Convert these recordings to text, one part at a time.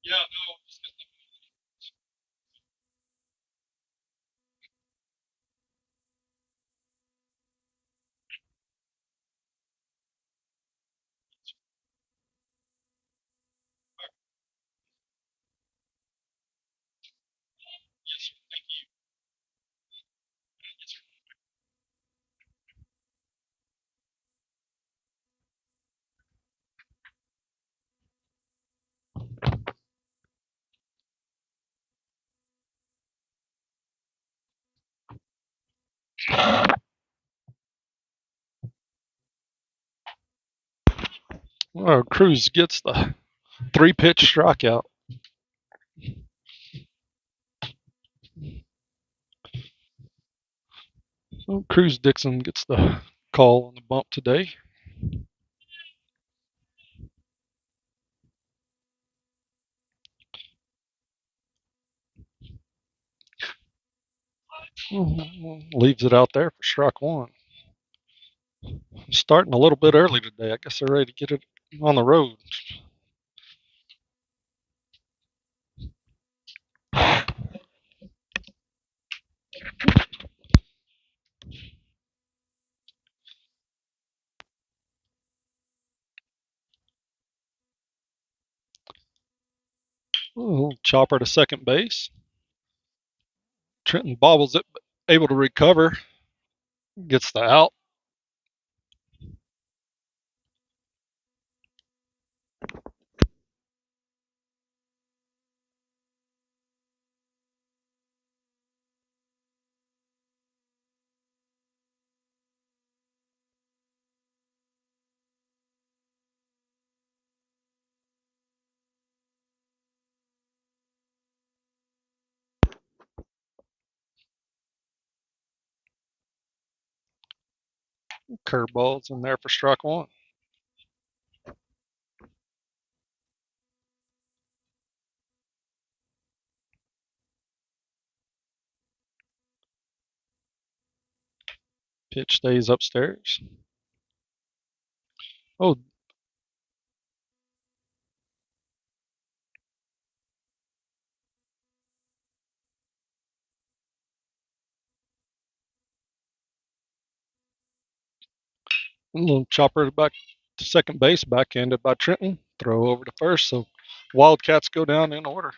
Yeah, no. Yes, sir. Thank you. Yes, sir. Cruz gets the 3-pitch strikeout. So Cruz Dixon gets the call on the bump today. Leaves it out there for strike one. Starting a little bit early today. I guess they're ready to get it on the road. Chopper to second base. Trenton bobbles it, but able to recover. Gets the out. Curveball's in there for strike one. Pitch stays upstairs. Oh, a little chopper back to second base, backhanded by Trenton. Throw over to first. So Wildcats go down in order.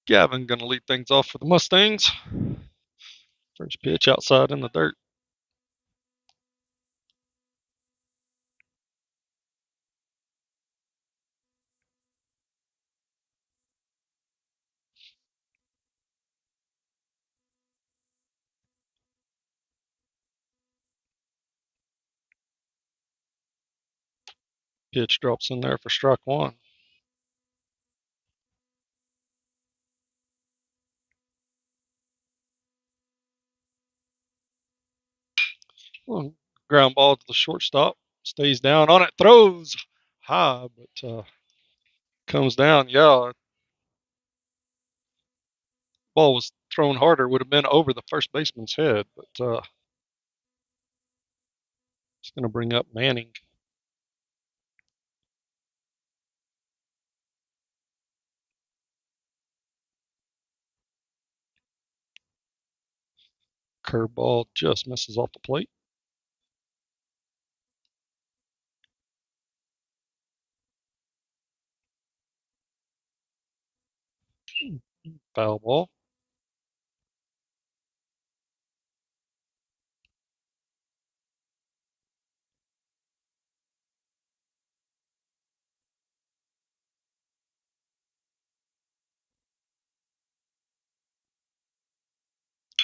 Gavin going to lead things off for the Mustangs. First pitch outside in the dirt. Pitch drops in there for strike one. Ground ball to the shortstop. Stays down on it. Throws high, but comes down. Yeah, ball was thrown harder. Would have been over the first baseman's head, but it's going to bring up Manning. Curveball just misses off the plate. Foul ball.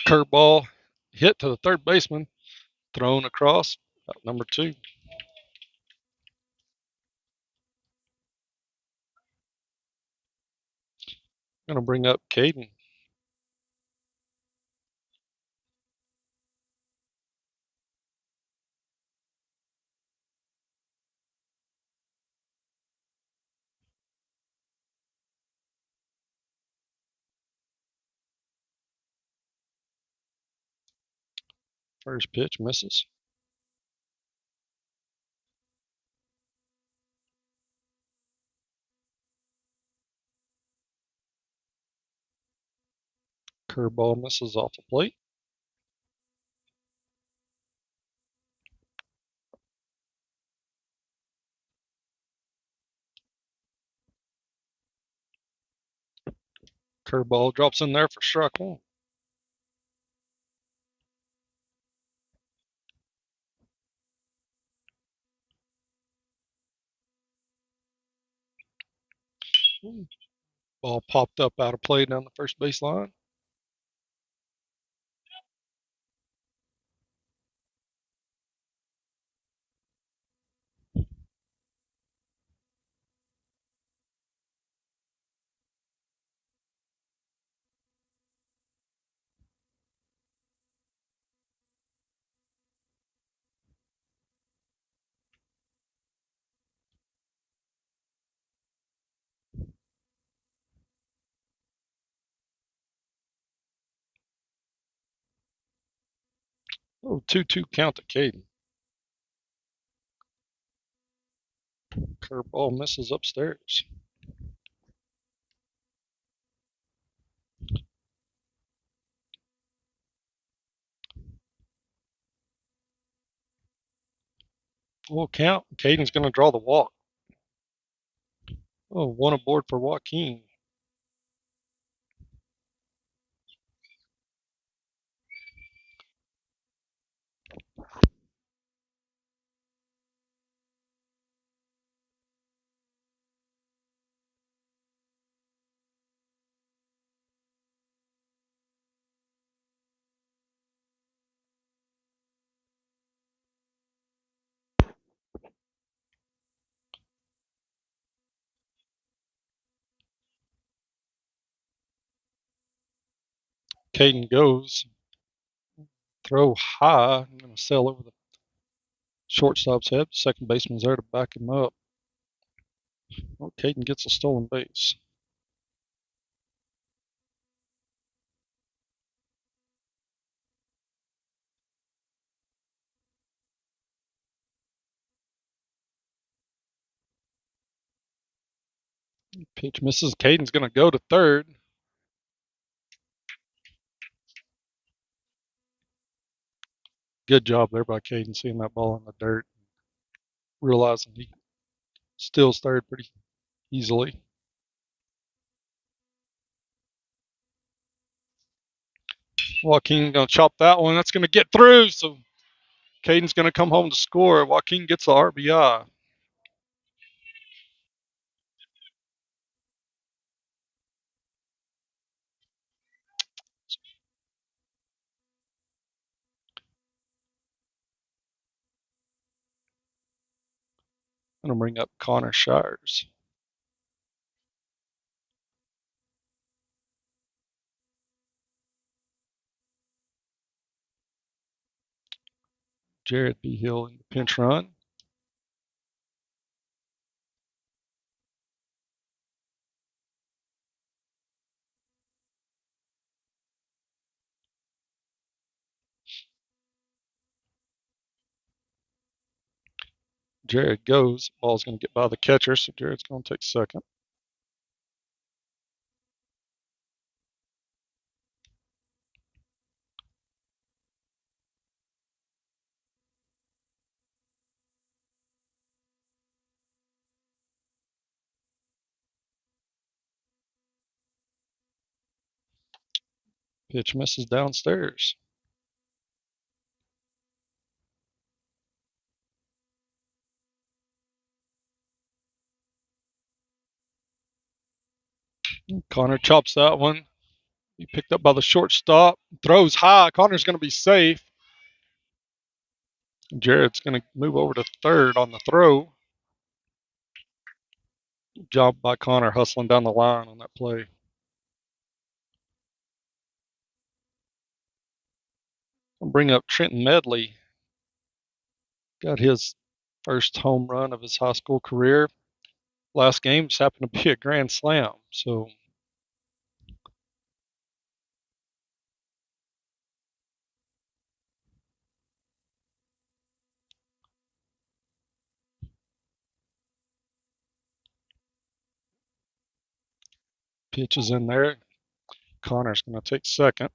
Curveball hit to the third baseman. Thrown across. Number two. Going to bring up Caden. First pitch misses. Curveball misses off the plate. Curveball drops in there for strike one. Ball popped up out of play down the first base line. Oh, 2-2 count to Caden. Curveball misses upstairs. Full count. Caden's going to draw the walk. Oh, one aboard for Joaquin. Caden goes. Throw high. I'm going to sail over the shortstop's head. Second baseman's there to back him up. Well, Caden gets a stolen base. Pitch misses. Caden's going to go to third. Good job there by Caden seeing that ball in the dirt, realizing he steals third pretty easily. Joaquin going to chop that one. That's going to get through. So Caden's going to come home to score. Joaquin gets the RBI. Going to bring up Connor Shires. Jared B. Hill in the pinch run. Jared goes. Ball's going to get by the catcher, so Jared's going to take second. Pitch misses downstairs. Connor chops that one. He picked up by the shortstop. Throws high. Connor's going to be safe. Jared's going to move over to third on the throw. Job by Connor hustling down the line on that play. I'll bring up Trenton Medley. Got his first home run of his high school career. Last game just happened to be a grand slam. So pitch is in there. Connor's going to take second.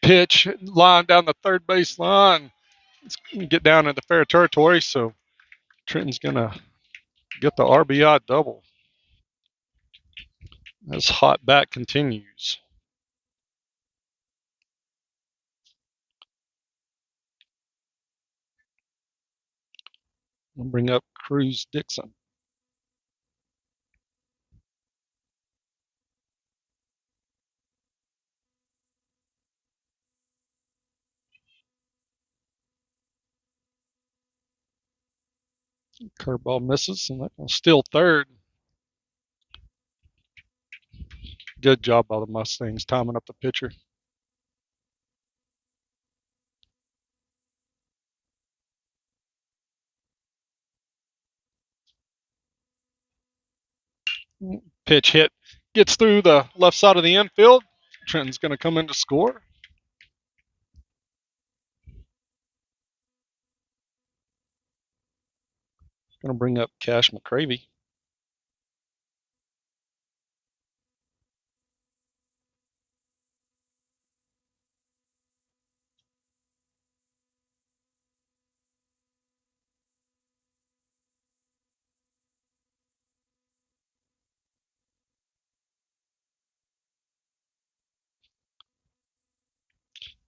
Pitch line down the third base line. It's going to get down into fair territory. So Trenton's going to get the RBI double. This hot bat continues. We'll bring up Cruz Dixon. Curveball misses, and that will steal third. Good job by the Mustangs timing up the pitcher. Pitch hit gets through the left side of the infield. Trenton's going to come in to score. Going to bring up Cash McCravey.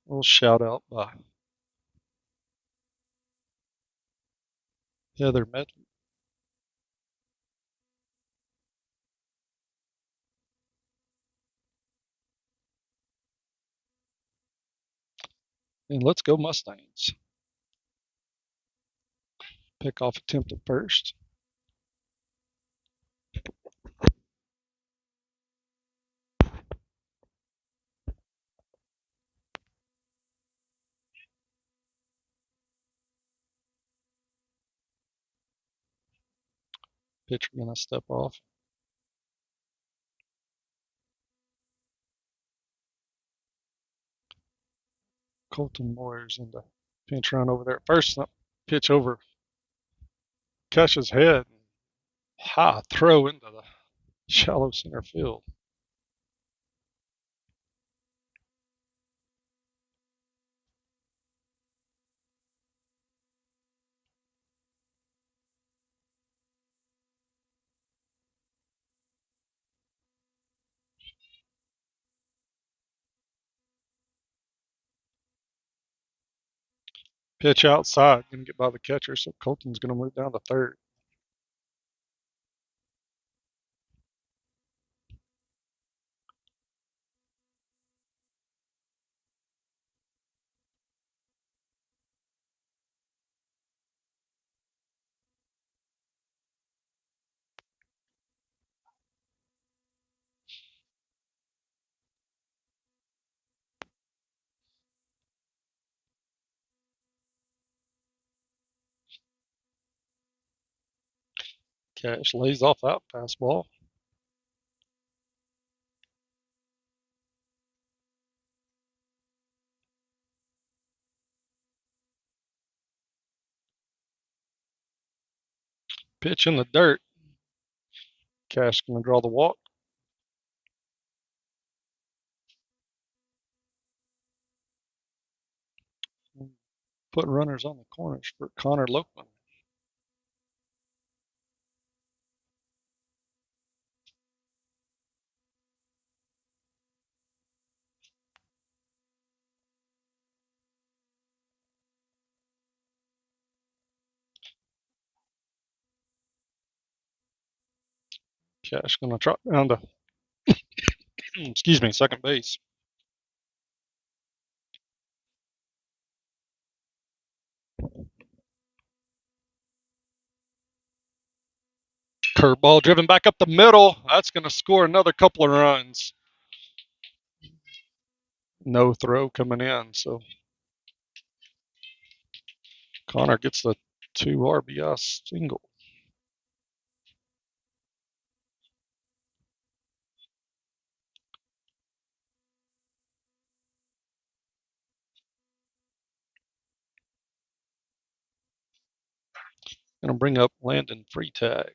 A little shout out by Heather Medley. And let's go Mustangs. Pickoff attempt at first. Pitcher going to step off. Colton Moyer's in the pinch run over there. First pitch over Cash's head. High throw into the shallow center field. Pitch outside, going to get by the catcher, so Colton's going to move down to third. Cash lays off that fastball. Pitch in the dirt. Cash going to draw the walk. Put runners on the corners for Connor Lopeman. Cash going to trot down to, excuse me, second base. Curveball driven back up the middle. That's going to score another couple of runs. No throw coming in, so Connor gets the 2 RBI single. Going to bring up Landon Freetag.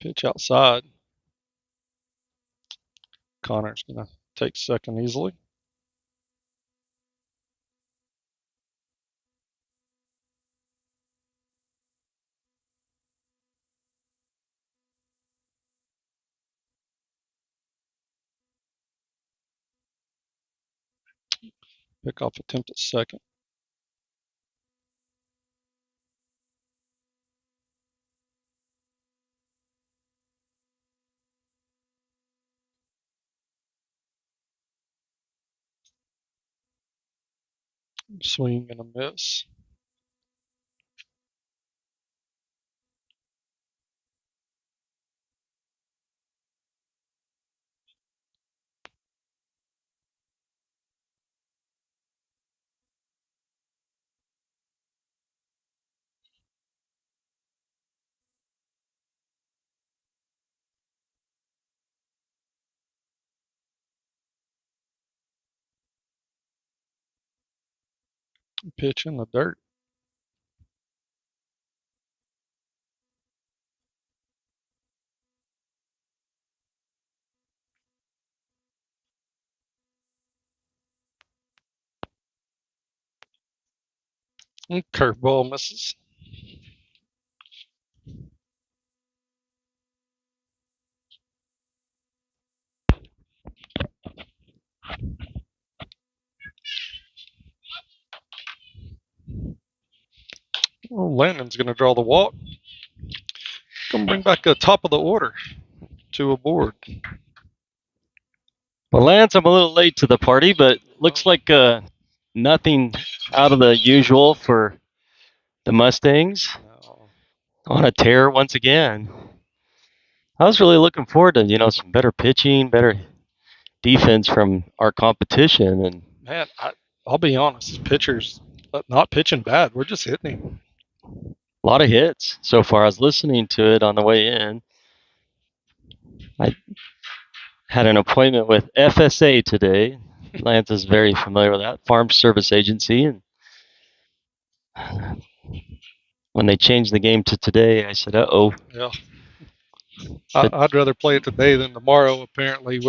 Pitch outside. Connor's going to take second easily. Pickoff attempt at second. Swing and a miss. Pitch in the dirt. Curveball misses. Well, Landon's going to draw the walk. Going to bring back the top of the order to a board. Well, Lance, I'm a little late to the party, but looks like nothing out of the usual for the Mustangs. No. On a tear once again. I was really looking forward to, some better pitching, better defense from our competition. And man, I'll be honest, pitchers not pitching bad. We're just hitting him. A lot of hits so far. I was listening to it on the way in. I had an appointment with FSA today. Lance is very familiar with that, Farm Service Agency. And when they changed the game to today, I said, uh-oh. Yeah. I'd rather play it today than tomorrow, apparently.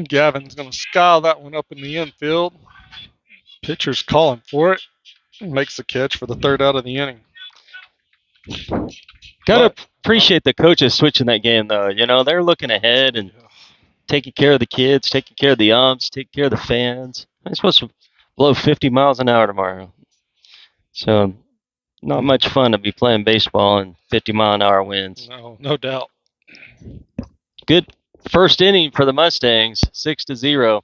Gavin's going to sky that one up in the infield. Pitcher's calling for it. Makes the catch for the third out of the inning. Gotta But appreciate the coaches switching that game, though. You know, they're looking ahead and taking care of the kids, taking care of the umps, taking care of the fans. I'm supposed to blow 50 miles an hour tomorrow. So, not much fun to be playing baseball and 50-mile-an-hour winds. no doubt. Good first inning for the Mustangs, 6-0.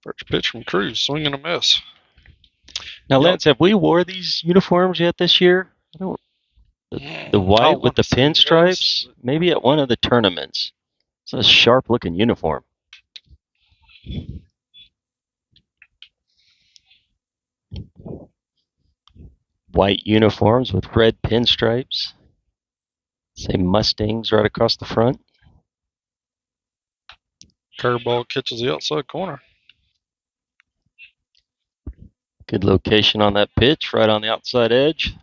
First pitch from Cruz, swing and a miss. Now, Yep. Lance, have we wore these uniforms yet this year? I don't. The I white with want the to say pinstripes? yes. Maybe at one of the tournaments. It's a sharp-looking uniform. White uniforms with red pinstripes. Say Mustangs right across the front. Curveball catches the outside corner. Good location on that pitch, right on the outside edge.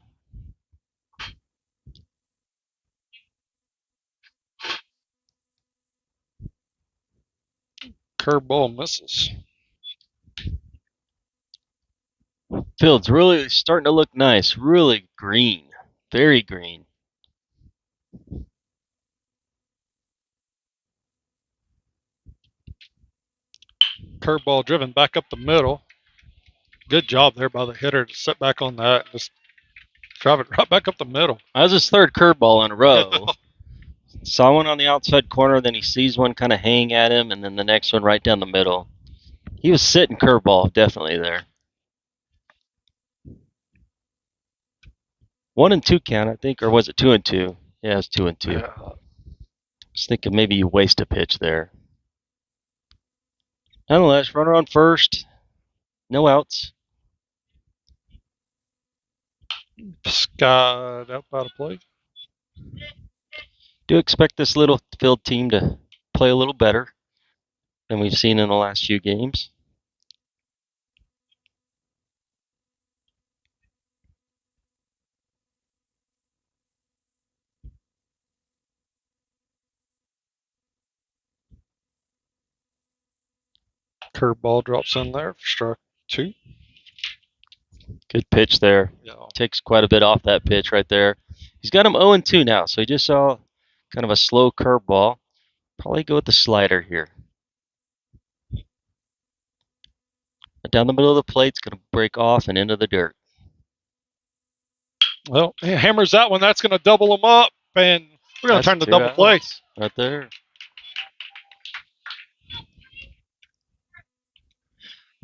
Curveball misses. Field's really starting to look nice. Really green. Very green. Curveball driven back up the middle. Good job there by the hitter to sit back on that and just drive it right back up the middle. That was his third curveball in a row. Saw one on the outside corner, then he sees one kind of hang at him, and then the next one right down the middle. He was sitting curveball, definitely there. 1-2 count, I think, or was it 2-2? Yeah, it was 2-2. Yeah. I was thinking maybe you waste a pitch there. Nonetheless, runner on first, no outs. Skied out by the plate. Do expect this Littlefield team to play a little better than we've seen in the last few games. Curveball drops in there for strike 2. Good pitch there. Yeah. Takes quite a bit off that pitch right there. He's got him 0-2 now, so he just saw kind of a slow curveball. Probably go with the slider here. Down the middle of the plate, it's going to break off and into the dirt. Well, he hammers that one. That's going to double him up, and we're going to turn the double play. Right there.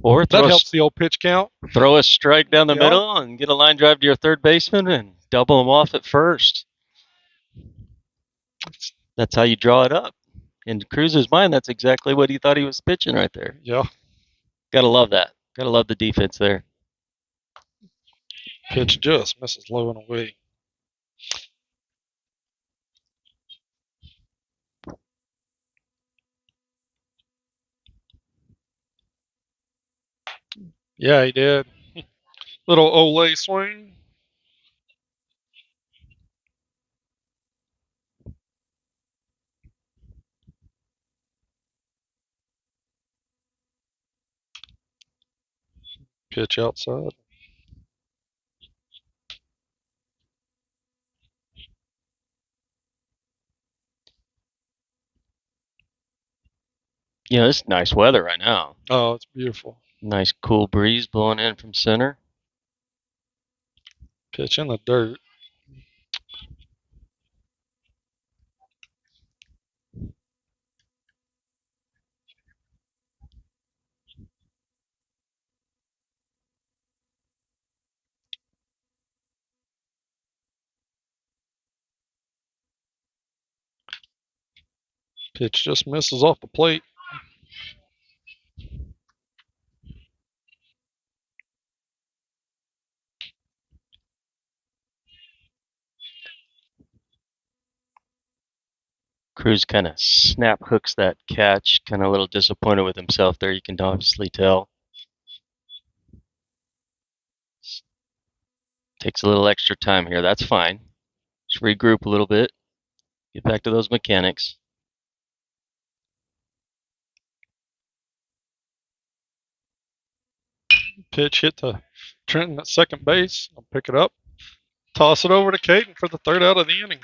Or That helps the old pitch count. Throw a strike down the Yeah. middle and get a line drive to your third baseman and double him off at first. That's how you draw it up. In Cruz's mind, that's exactly what he thought he was pitching right there. Yeah. Gotta love that. Gotta love the defense there. Pitch just misses low and away. Yeah, he did. Little Olay swing. Pitch outside. Yeah, it's nice weather right now. Oh, it's beautiful. Nice cool breeze blowing in from center. Pitch in the dirt. Pitch just misses off the plate. Cruz kind of snap hooks that catch, kind of a little disappointed with himself there, you can obviously tell. Takes a little extra time here, that's fine. Just regroup a little bit, get back to those mechanics. Pitch hit to Trenton at second base. I'll pick it up. Toss it over to Caden for the third out of the inning.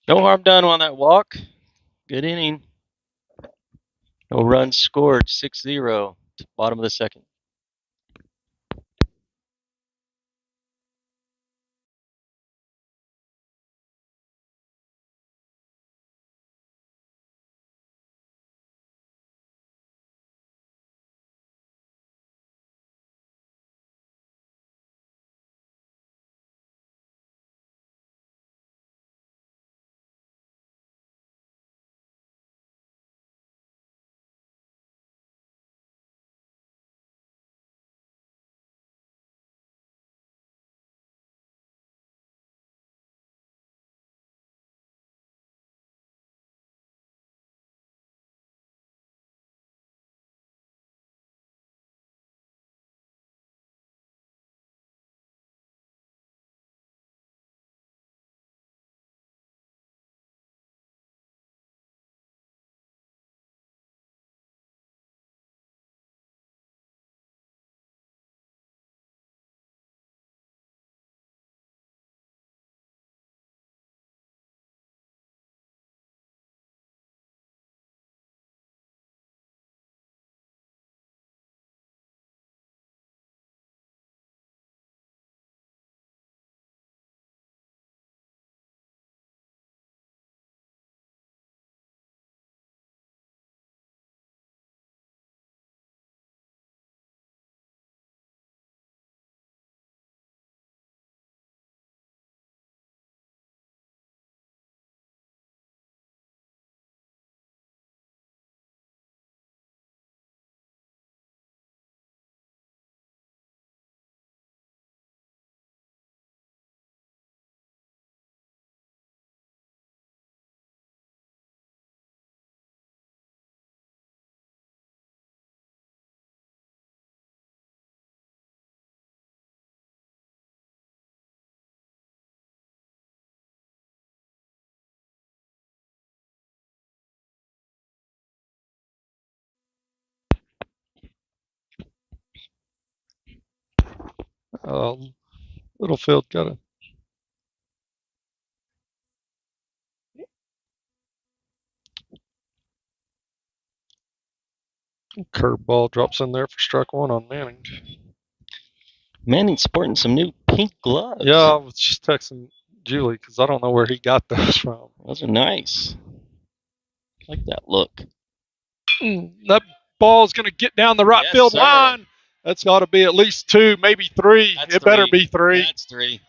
No harm done on that walk. Good inning. No runs scored, 6-0, bottom of the second. Littlefield got a curveball, drops in there for strike one on Manning. Manning's sporting some new pink gloves. Yeah, I was just texting Julie because I don't know where he got those from. Those are nice. I like that look. That ball's going to get down the right field line. That's got to be at least two, maybe three. It better be three. That's three.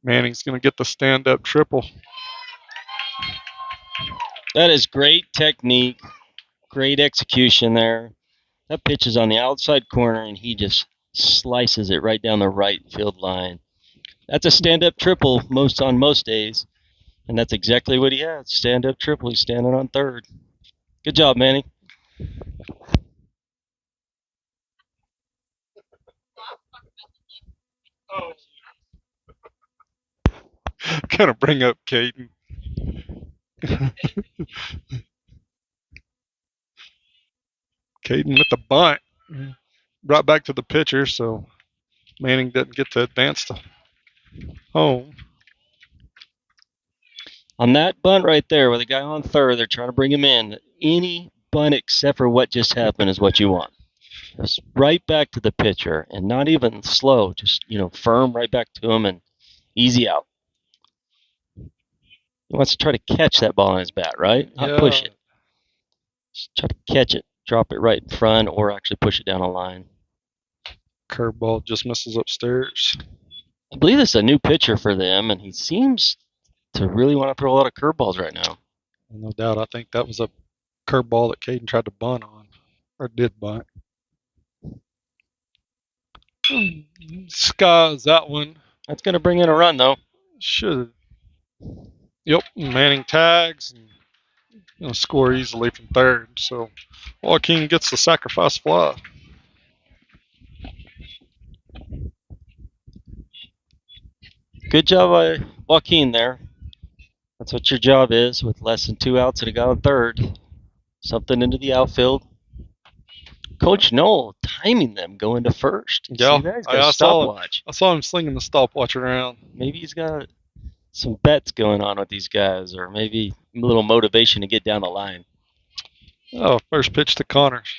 Manning's going to get the stand-up triple. That is great technique, great execution there. That pitch is on the outside corner, and he just slices it right down the right field line. That's a stand-up triple on most days, and that's exactly what he had. Stand-up triple. He's standing on third. Good job, Manny. Gonna bring up Caden. Caden with the bunt. Right back to the pitcher, so Manning doesn't get to advance to home. On that bunt right there with a guy on third, they're trying to bring him in. Any bunt except for what just happened is what you want. Just right back to the pitcher and not even slow, just, firm right back to him and easy out. He wants to try to catch that ball on his bat, right? Not push it. Just try to catch it, drop it right in front, or actually push it down a line. Curveball just misses upstairs. I believe this is a new pitcher for them, and he seems to really want to throw a lot of curveballs right now. No doubt. I think that was a curveball that Caden tried to bunt on, or did bunt. Skies that one. That's going to bring in a run, though. Should. Yep. Manning tags and going to score easily from third. So Joaquin gets the sacrifice fly. Good job by Joaquin there. That's what your job is with less than 2 outs and a guy on third. Something into the outfield. Coach Knoll timing them going to first. Yeah, see that? He's got a stopwatch. I saw him slinging the stopwatch around. Maybe he's got some bets going on with these guys, or maybe a little motivation to get down the line. Oh, first pitch to Connors.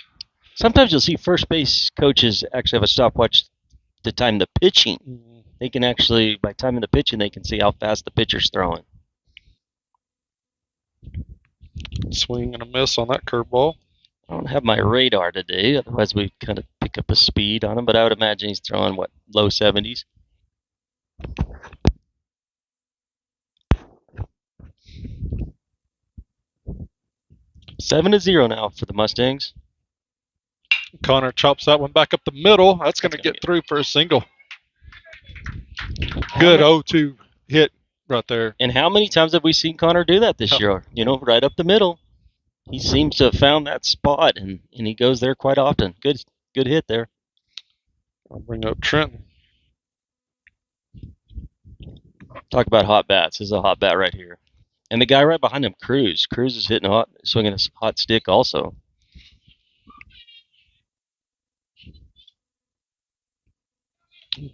Sometimes you'll see first base coaches actually have a stopwatch to time the pitching. They can actually, by timing the pitching, they can see how fast the pitcher's throwing. Swing and a miss on that curveball. I don't have my radar today, otherwise we'd kind of pick up a speed on him, but I would imagine he's throwing, low 70s? Seven to 0 now for the Mustangs. Connor chops that one back up the middle. That's going to get through for a single. Good 0-2 hit right there. And how many times have we seen Connor do that this year? Right up the middle. He seems to have found that spot, and he goes there quite often. Good hit there. I'll bring up Trenton. Talk about hot bats. This is a hot bat right here. And the guy right behind him, Cruz. Cruz is swinging a hot stick also.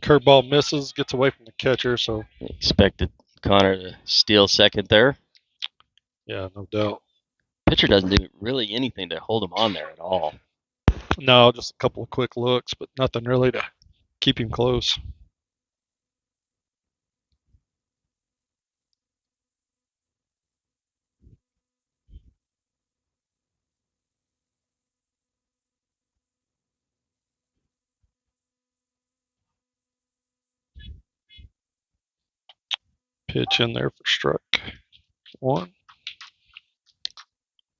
Curveball misses, gets away from the catcher, so. Expected Connor to steal second there. Yeah, no doubt. Pitcher doesn't do really anything to hold him on there at all. No, just a couple of quick looks, but nothing really to keep him close. Pitch in there for strike one.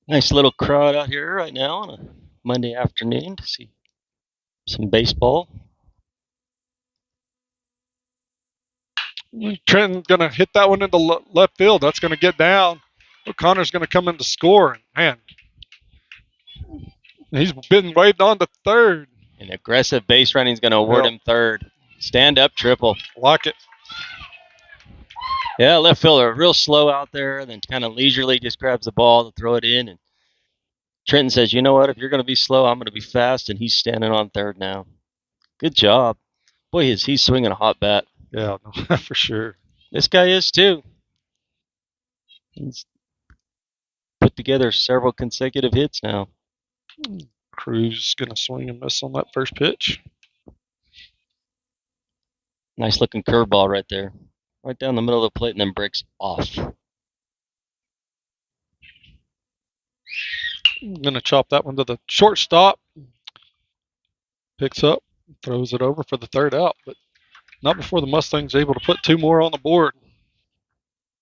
Nice little crowd out here right now on a Monday afternoon to see some baseball. Trenton's going to hit that one into left field. That's going to get down. O'Connor's going to come in to score. Man, he's been waved on to third. An aggressive base running is going to award him third. Stand up triple. Like it. Yeah, left fielder real slow out there, then kind of leisurely just grabs the ball to throw it in. And Trenton says, you know what, if you're going to be slow, I'm going to be fast, and he's standing on third now. Good job. Boy, is he swinging a hot bat. Yeah, no, for sure. This guy is too. He's put together several consecutive hits now. Cruz going to swing and miss on that first pitch. Nice looking curveball right there. Right down the middle of the plate and then breaks off. I'm going to chop that one to the shortstop. Picks up, throws it over for the third out, but not before the Mustangs able to put two more on the board.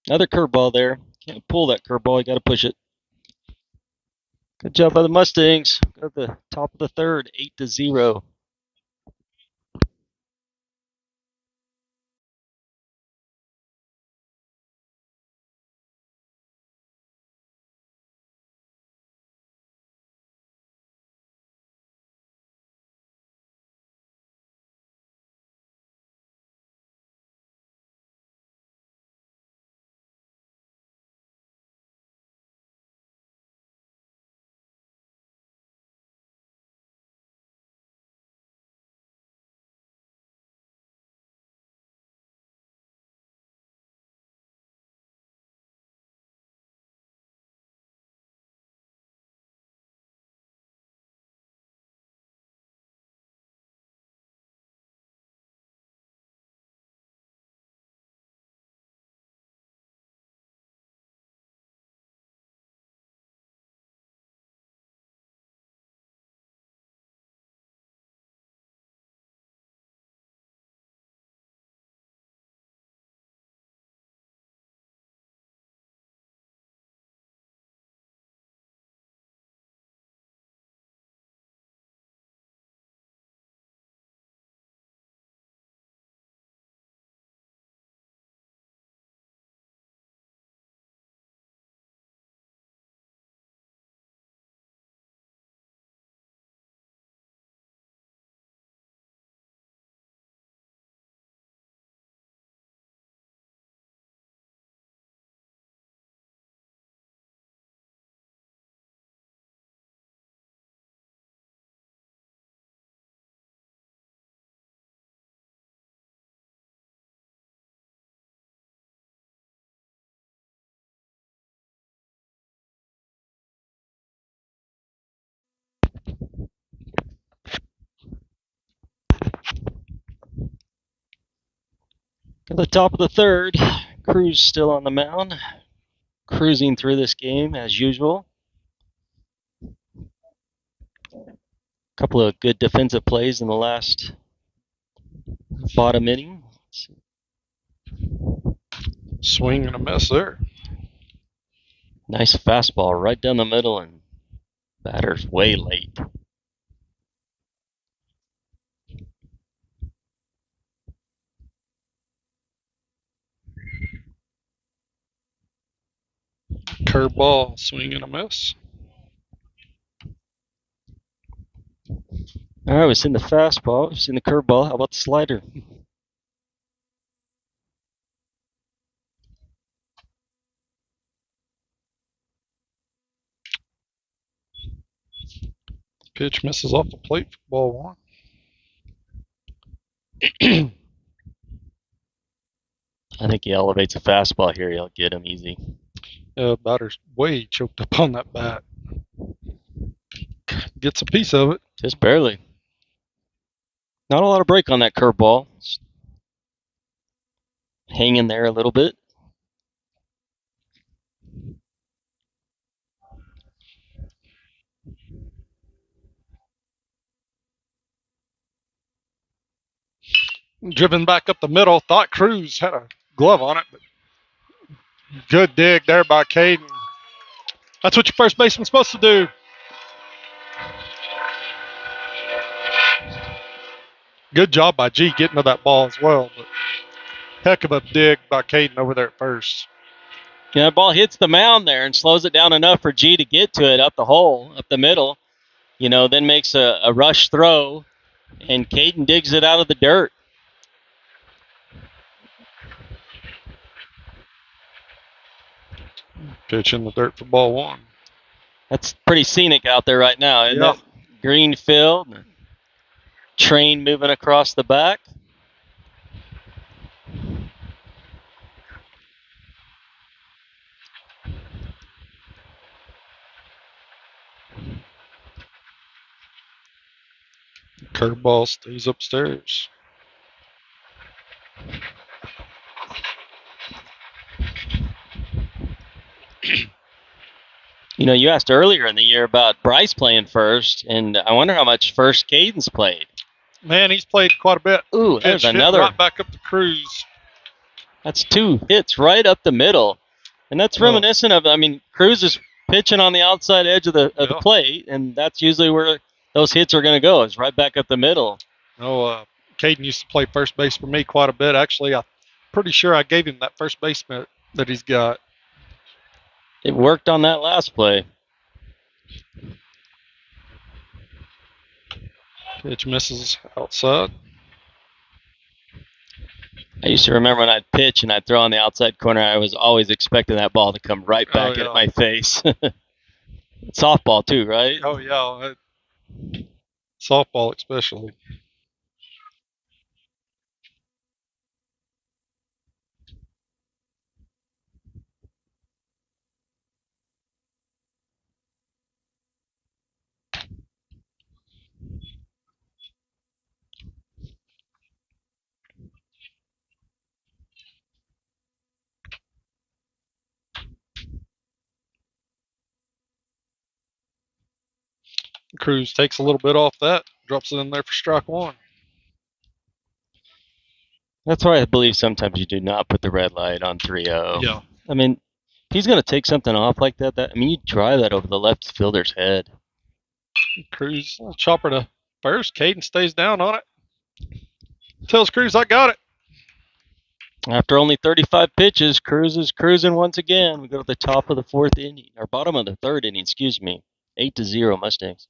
Another curveball there. Can't pull that curveball. You got to push it. Good job by the Mustangs. Got the top of the third, 8-0. At the top of the third, Cruz still on the mound, cruising through this game as usual. Couple of good defensive plays in the last bottom inning. Swing and a miss there. Nice fastball right down the middle, and batter's way late. Curveball, swing and a miss. All right, we've seen the fastball, we've seen the curveball. How about the slider? Pitch misses off the plate for ball one. I think he elevates a fastball here. He'll get him easy. Batter's way choked up on that bat. Gets a piece of it. Just barely. Not a lot of break on that curveball. Hanging there a little bit. Driven back up the middle. Thought Cruz had a glove on it, but good dig there by Caden. That's what your first baseman's supposed to do. Good job by G getting to that ball as well, but heck of a dig by Caden over there at first. Yeah, that ball hits the mound there and slows it down enough for G to get to it up the hole, up the middle. Then makes a rush throw, and Caden digs it out of the dirt. Pitch in the dirt for ball one. That's pretty scenic out there right now, isn't it? Green field, train moving across the back. Curveball stays upstairs. You asked earlier in the year about Bryce playing first, and I wonder how much first Caden's played. Man, he's played quite a bit. Ooh, there's another. Right back up to Cruz. That's 2 hits right up the middle. And that's reminiscent of, Cruz is pitching on the outside edge of the plate, and that's usually where those hits are going to go, is right back up the middle. Caden used to play first base for me quite a bit. Actually, I'm pretty sure I gave him that first baseman that he's got. It worked on that last play. Pitch misses outside. I used to remember when I'd pitch and I'd throw on the outside corner, I was always expecting that ball to come right back at my face. Softball too, right? Oh, yeah. Softball especially. Cruz takes a little bit off that, drops it in there for strike one. That's why I believe sometimes you do not put the red light on 3-0. Yeah. If he's going to take something off like that, you drive that over the left fielder's head. Cruz, chopper to first. Caden stays down on it. Tells Cruz, I got it. After only 35 pitches, Cruz is cruising once again. We go to the top of the fourth inning, or bottom of the third inning, 8-0 Mustangs.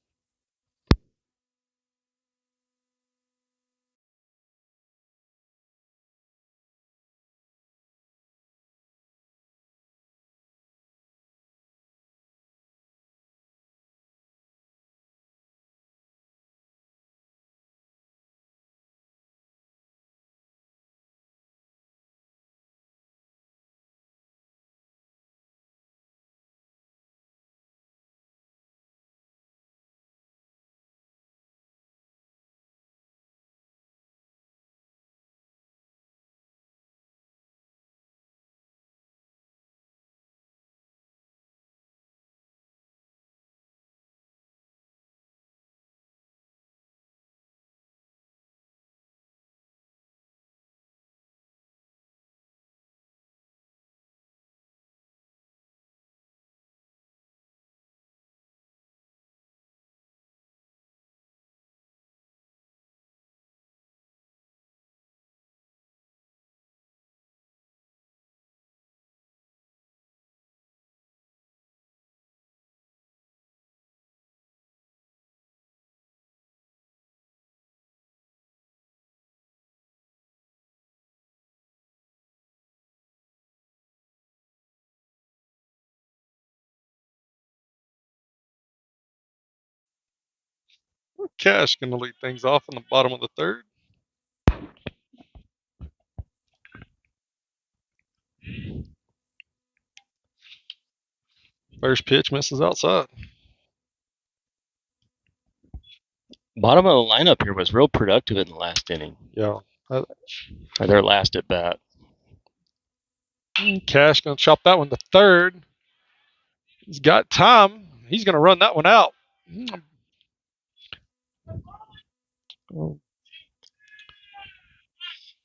Cash going to lead things off in the bottom of the third. First pitch misses outside. Bottom of the lineup here was real productive in the last inning. Yeah. Or their last at bat. Cash going to chop that one to third. He's got time. He's going to run that one out.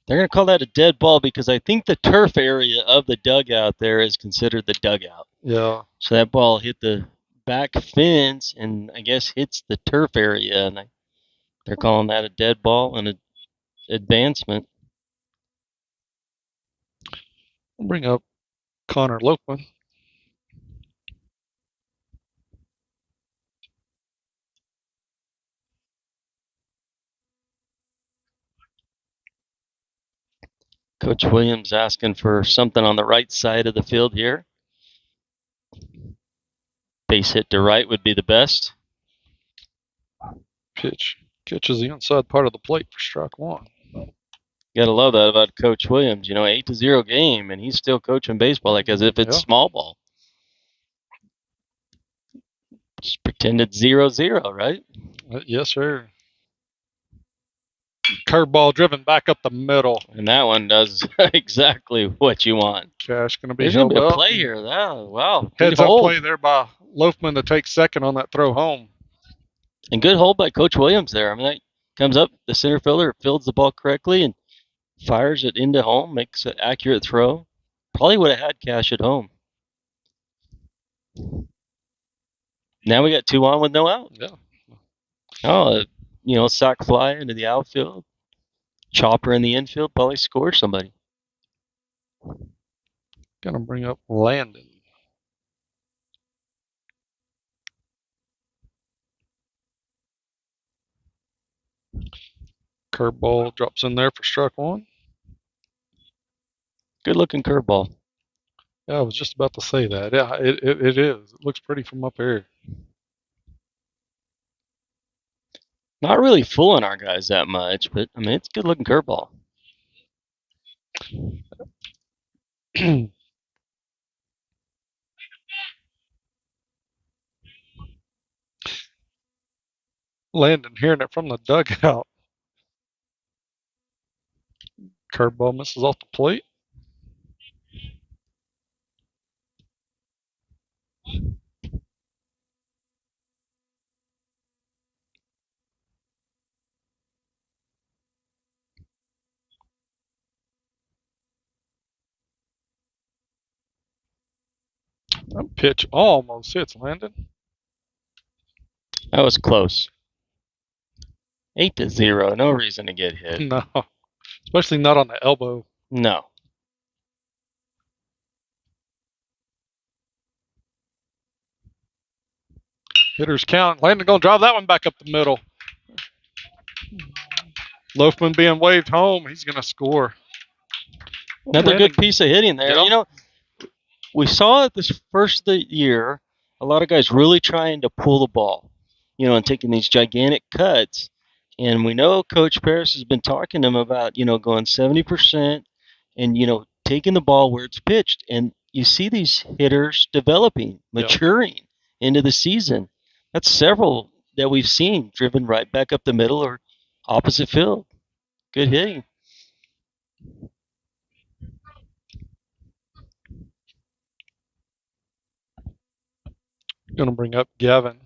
They're going to call that a dead ball because I think the turf area of the dugout there is considered the dugout. Yeah. So that ball hit the back fence and I guess hits the turf area, and they're calling that a dead ball and an advancement. I'll bring up Connor Lopeman. Coach Williams asking for something on the right side of the field here. Base hit to right would be the best. Pitch catches the inside part of the plate for strike one. You gotta love that about Coach Williams. 8-0 game, and he's still coaching baseball like as if it's small ball. Just pretend it's 0-0, right? Yes, sir. Curveball driven back up the middle. And that one does exactly what you want. Cash going to be There's held going to be a up. play here. Wow. Heads up play there by Loafman to take second on that throw home. And good hold by Coach Williams there. I mean, that comes up, the center fielder fields the ball correctly and fires it into home, makes an accurate throw. Probably would have had Cash at home. Now we got 2 on with no out. Yeah. Oh, sac fly into the outfield. Chopper in the infield, probably score somebody. Gonna bring up Landon. Curveball drops in there for strike one. Good looking curveball. Yeah, I was just about to say that. Yeah, it is. It looks pretty from up here. Not really fooling our guys that much, but I mean, it's a good looking curveball. Landon hearing it from the dugout. Curveball misses off the plate. That pitch almost hits Landon. That was close. 8-0. No reason to get hit. No, especially not on the elbow. No. Hitters count. Landon gonna drive that one back up the middle. Loafman being waved home. He's gonna score. Another Landon, good piece of hitting there. Yeah. We saw at this first of the year a lot of guys really trying to pull the ball, and taking these gigantic cuts. And we know Coach Paris has been talking to him about, going 70% and, taking the ball where it's pitched. And you see these hitters developing, maturing into the season. That's several that we've seen driven right back up the middle or opposite field. Good hitting. Gonna bring up Gavin.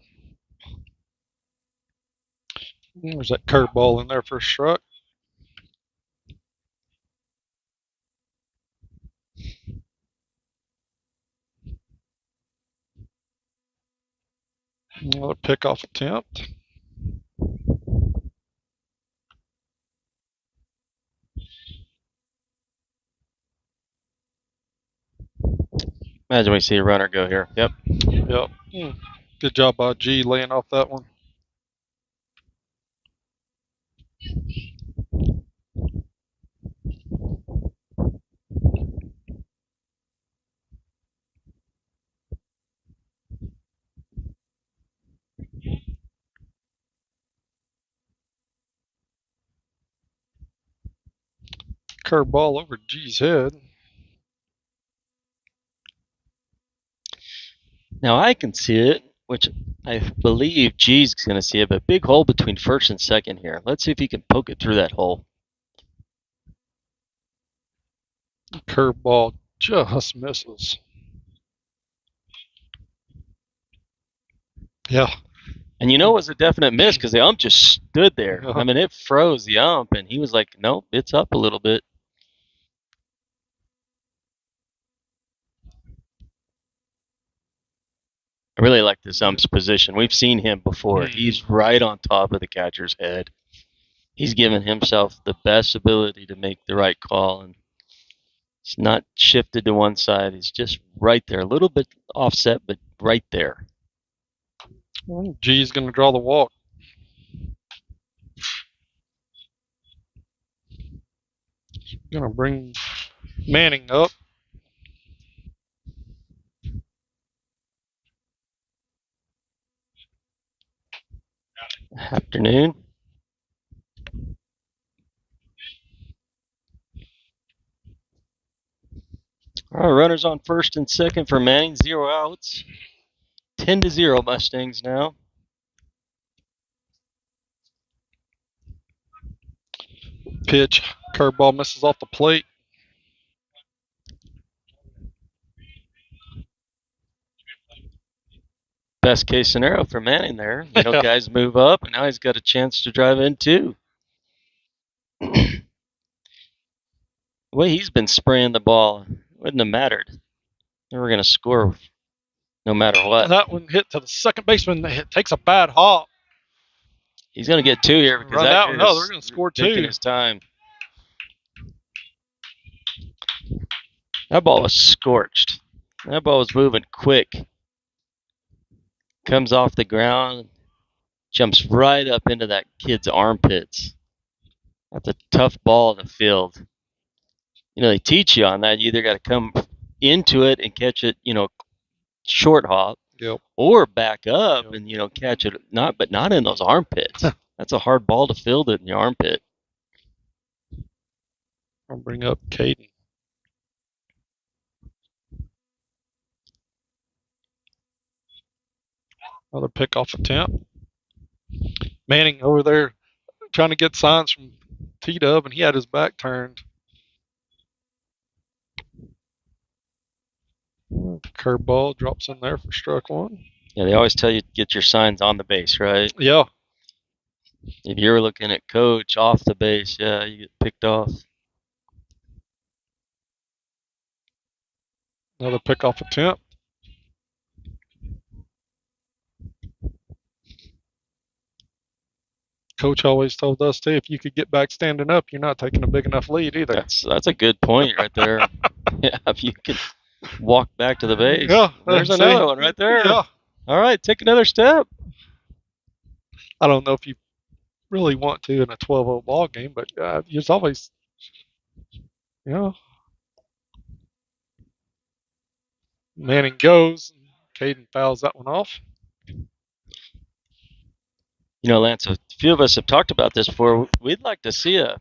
There's that curveball in there for a struck. Another pickoff attempt. Imagine we see a runner go here. Yep. Good job by G laying off that one. Curveball over G's head. Now I can see it, which I believe G's going to see it, but big hole between first and second here. Let's see if he can poke it through that hole. Curveball just misses. Yeah. And you know it was a definite miss because the ump just stood there. I mean, it froze the ump, and he was like, nope, it's up a little bit. I really like this ump's position. We've seen him before. He's right on top of the catcher's head. He's given himself the best ability to make the right call, and he's not shifted to one side. He's just right there, a little bit offset, but right there. G's going to draw the walk. Going to bring Manning up. Afternoon. All right, runners on first and second for Manning, 0 outs. 10-0 Mustangs now. Pitch. Curveball misses off the plate. Best case scenario for Manning there. You know, guys move up, and now he's got a chance to drive in too. The way he's been spraying the ball, wouldn't have mattered. They were going to score no matter what. That one hit to the second baseman. It takes a bad hop. He's going to get two here because they're going to score two. Taking his time. That ball was scorched. That ball was moving quick. Comes off the ground, jumps right up into that kid's armpits. That's a tough ball to field. You know, they teach you on that. You either got to come into it and catch it, you know, short hop, or back up and, you know, catch it, but not in those armpits. That's a hard ball to field it in your armpit. I'll bring up Caden. Another pickoff attempt. Manning over there trying to get signs from T-Dub, and he had his back turned. Curveball drops in there for strike one. Yeah, they always tell you to get your signs on the base, right? Yeah. If you're looking at coach off the base, yeah, you get picked off. Another pickoff attempt. Coach always told us, too, if you could get back standing up, you're not taking a big enough lead either. That's a good point right there. Yeah, if you can walk back to the base. Yeah. There's another one right there. Yeah. All right, take another step. I don't know if you really want to in a 12-0 ball game, but it's always, you know. Manning goes. Caden fouls that one off. You know, Lance, a few of us have talked about this before. We'd like to see a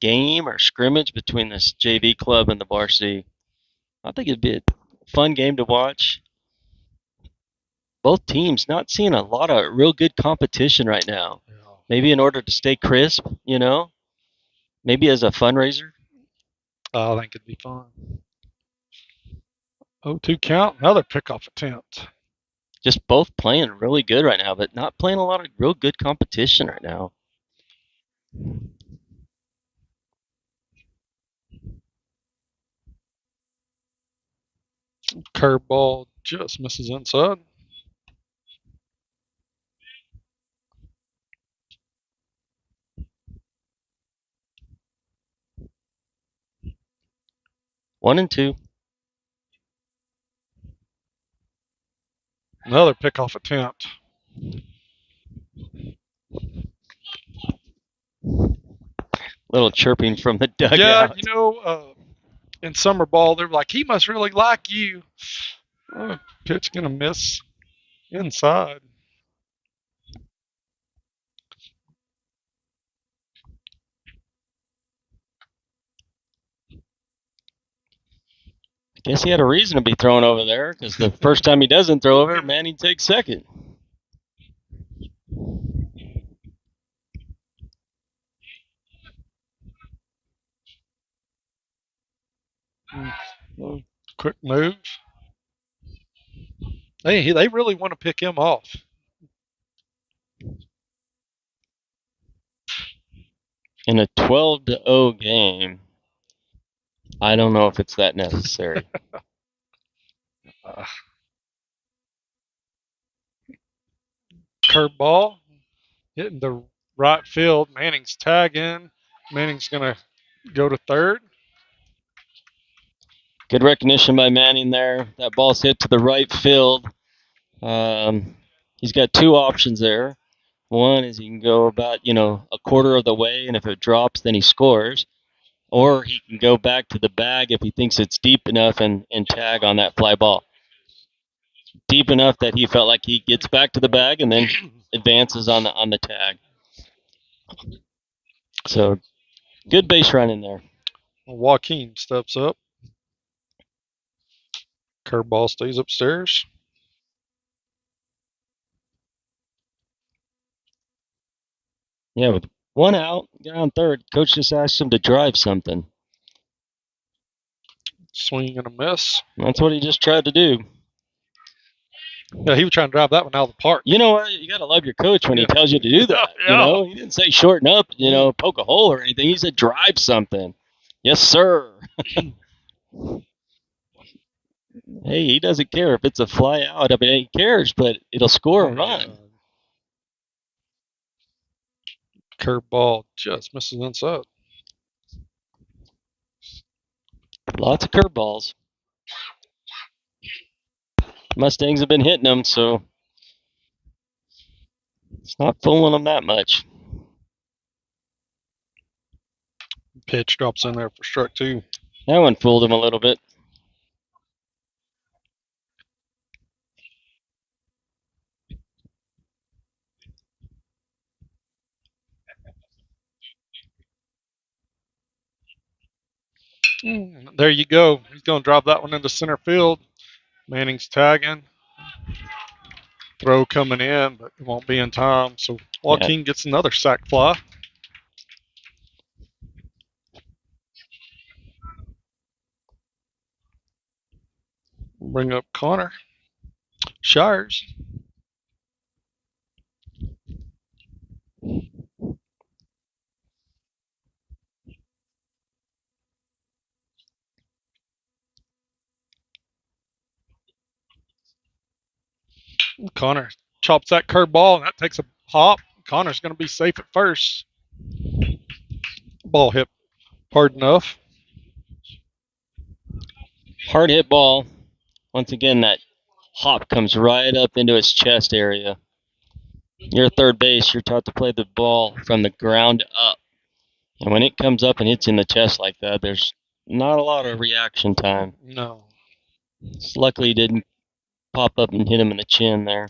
game or scrimmage between this JV club and the varsity. I think it'd be a fun game to watch. Both teams not seeing a lot of real good competition right now. Yeah. Maybe in order to stay crisp, you know, maybe as a fundraiser. I think it'd be fun. 0-2 count, another pickoff attempt. Just both playing really good right now, but not playing a lot of real good competition right now. Curveball just misses inside. One and two. Another pickoff attempt. Little chirping from the dugout. Yeah, you know, in summer ball, they're like, he must really like you. Pitch going to miss inside. Guess he had a reason to be thrown over there, because the first time he doesn't throw over, Manning takes second. Quick move. They really want to pick him off. In a 12-0 game, I don't know if it's that necessary. Curveball hitting the right field. Manning's tagging. Manning's going to go to third. Good recognition by Manning there. That ball's hit to the right field. He's got two options there. One is he can go about, a quarter of the way, and if it drops, then he scores. Or he can go back to the bag if he thinks it's deep enough and tag on that fly ball. Deep enough that he felt like he gets back to the bag and then advances on the tag. So, good base run in there. Joaquin steps up. Curveball stays upstairs. Yeah, with one out, guy on third, coach just asked him to drive something. Swing and a miss. That's what he just tried to do. Yeah, he was trying to drive that one out of the park. You know what? You got to love your coach when he tells you to do that. Yeah. He didn't say shorten up, poke a hole or anything. He said drive something. Yes, sir. Hey, he doesn't care if it's a fly out. I mean, he cares, but it'll score a run. Curveball just misses inside. Lots of curveballs. Mustangs have been hitting them, so it's not fooling them that much. Pitch drops in there for strike two. That one fooled him a little bit. There you go. He's going to drop that one into center field. Manning's tagging. Throw coming in, but it won't be in time. So Joaquin gets another sac fly. Bring up Connor. Shires. Connor chops that curveball, and that takes a hop. Connor's going to be safe at first. Ball hit hard enough. Hard hit ball. Once again, that hop comes right up into his chest area. You're at third base. You're taught to play the ball from the ground up. And when it comes up and hits you in the chest like that, there's not a lot of reaction time. No. Luckily, he didn't pop up and hit him in the chin there.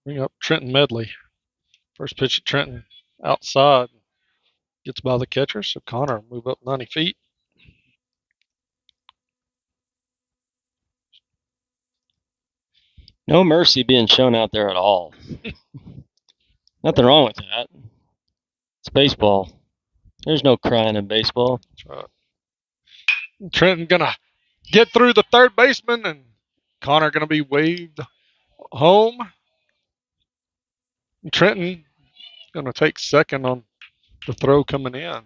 Bring up Trenton Medley. First pitch at Trenton outside. Gets by the catcher, so Connor move up 90 feet. No mercy being shown out there at all. Nothing wrong with that. It's baseball. There's no crying in baseball. That's right. Trenton going to get through the third baseman, and Connor going to be waved home. And Trenton going to take second on the throw coming in.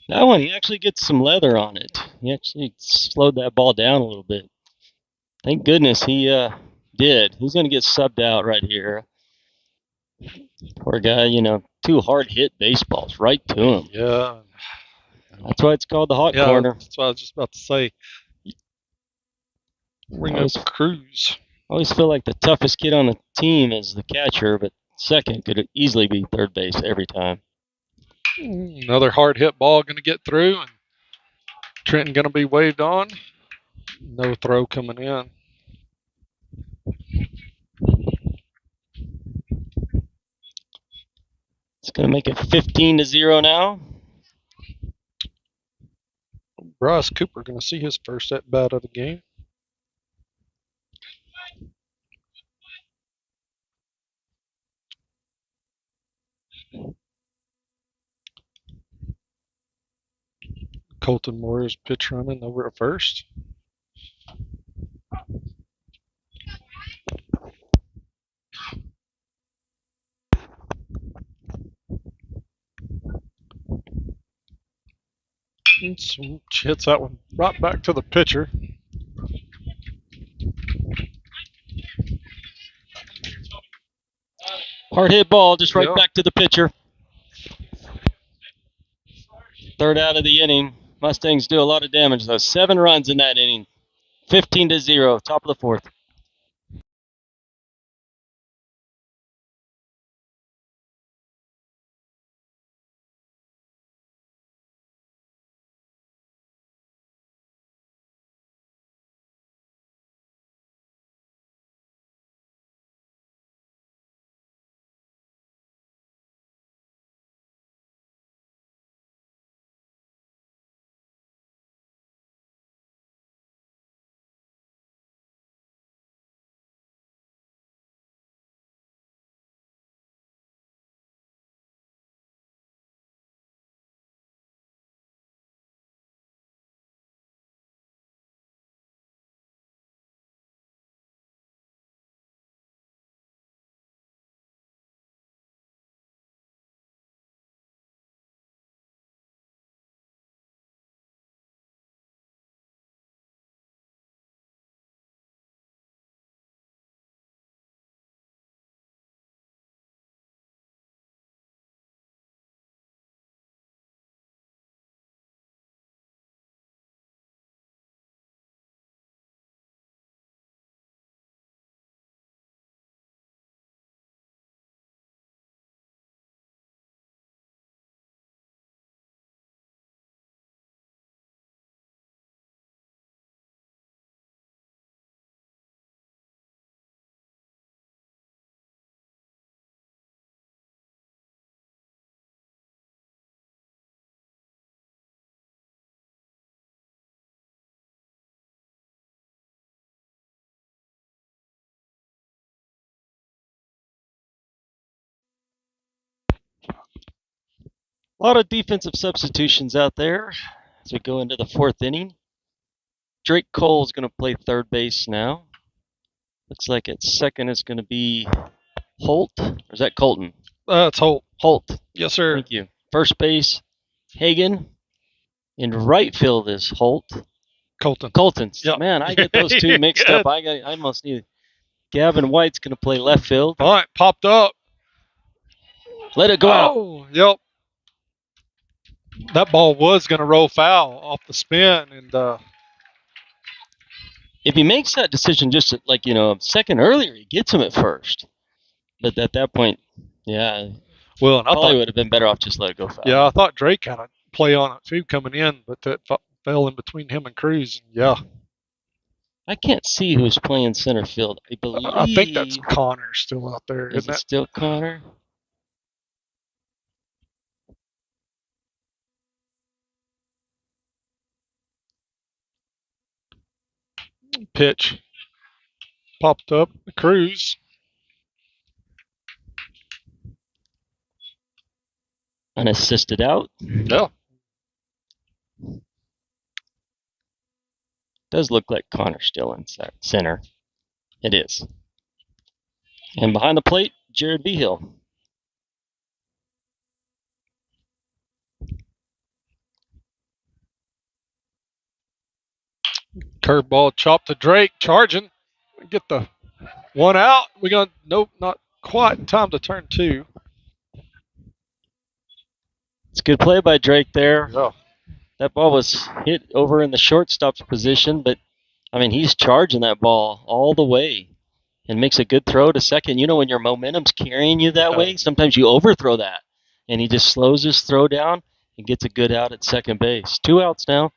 That one, he actually gets some leather on it. He actually slowed that ball down a little bit. Thank goodness he did. He's going to get subbed out right here. Poor guy, two hard hit baseballs right to him. Yeah. That's why it's called the hot corner. That's what I was just about to say. Bring up Cruz. I always feel like the toughest kid on the team is the catcher, but second could easily be third base every time. Another hard hit ball going to get through, and Trenton going to be waved on. No throw coming in. It's going to make it 15-0 now. Bryce Cooper going to see his first at bat of the game. Colton Moore is pitch running over at first. And so hits that one right back to the pitcher. Hard hit ball, just right Yeah. back to the pitcher. Third out of the inning. Mustangs do a lot of damage, though. 7 runs in that inning. 15-0, top of the fourth. A lot of defensive substitutions out there as we go into the 4th inning. Drake Cole is going to play third base now. Looks like at second is going to be Holt. Or is that Colton? It's Holt. Holt. Yes, sir. Thank you. First base, Hagan. In right field is Holt. Colton. Colton's. Yep. Man, I get those two mixed up. I almost need. Gavin White's going to play left field. All right, popped up. Let it go out. Oh, yep. That ball was going to roll foul off the spin, and if he makes that decision just like, a second earlier, he gets him at first. But at that point, yeah, well, and I probably thought, would have been better off just let it go foul. yeah, I thought Drake had a play on it too coming in, but that fell in between him and Cruz. Yeah, I can't see who's playing center field. I think that's Connor still out there, Is isn't it it? still Connor? Pitch popped up. Cruz. Unassisted out. Yeah. Does look like Connor's still in center. It is. And behind the plate, Jared Behill. Curveball chopped to Drake, charging. Get the one out. Nope, not quite in time to turn 2. It's a good play by Drake there. Yeah. That ball was hit over in the shortstop's position, but he's charging that ball all the way and makes a good throw to second. When your momentum's carrying you that way, sometimes you overthrow that. And he just slows his throw down and gets a good out at second base. 2 outs now.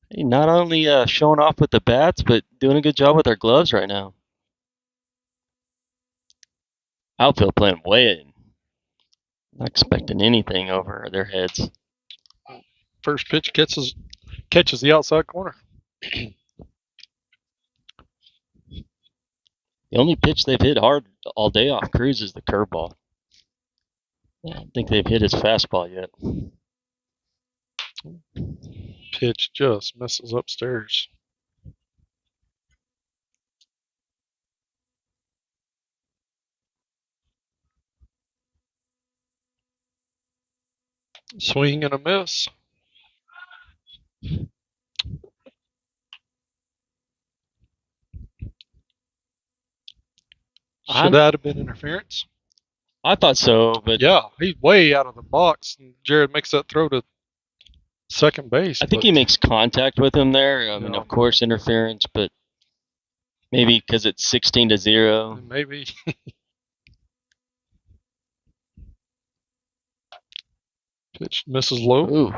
Hey, not only showing off with the bats, but doing a good job with their gloves right now. Outfield playing way in. Not expecting anything over their heads. First pitch catches the outside corner. The only pitch they've hit hard all day off Cruz is the curveball. I don't think they've hit his fastball yet. Pitch just misses upstairs. Swing and a miss. Should that have been interference? I thought so, but yeah, he's way out of the box. And Jared makes that throw to second base. I think he makes contact with him there. I mean, Yeah. of course, interference, but maybe because it's 16-0. Maybe. Pitch misses low. Ooh.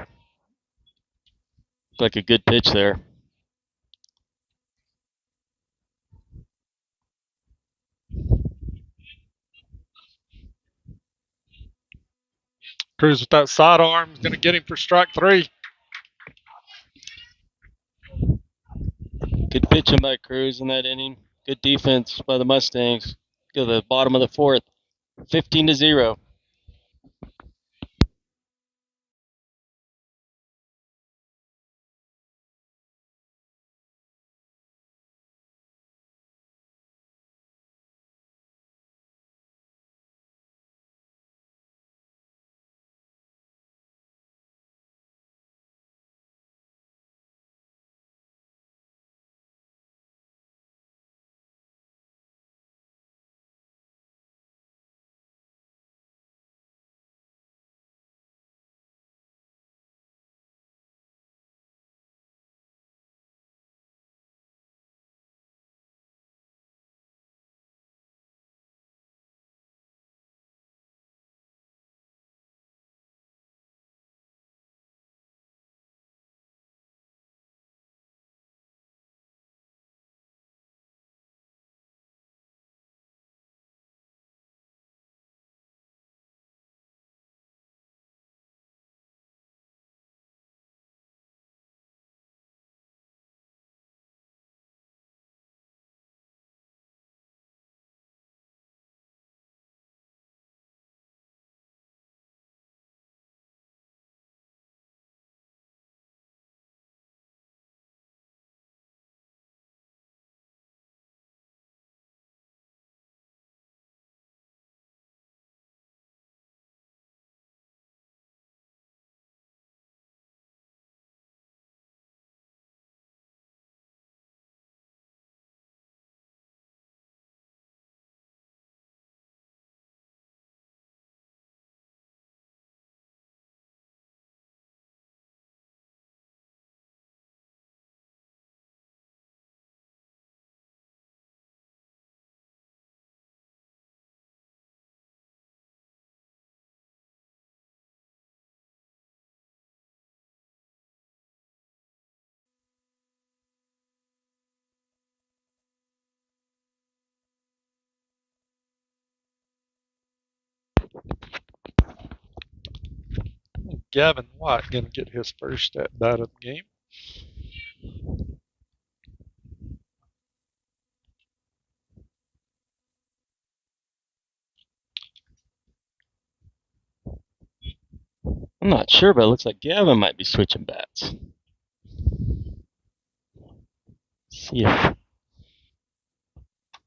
Like a good pitch there. Cruz with that sidearm is going to get him for strike 3. Good pitching by Cruz in that inning. Good defense by the Mustangs. Go to the bottom of the 4th. 15-0. Gavin White going to get his first at bat of the game. I'm not sure, but it looks like Gavin might be switching bats. See if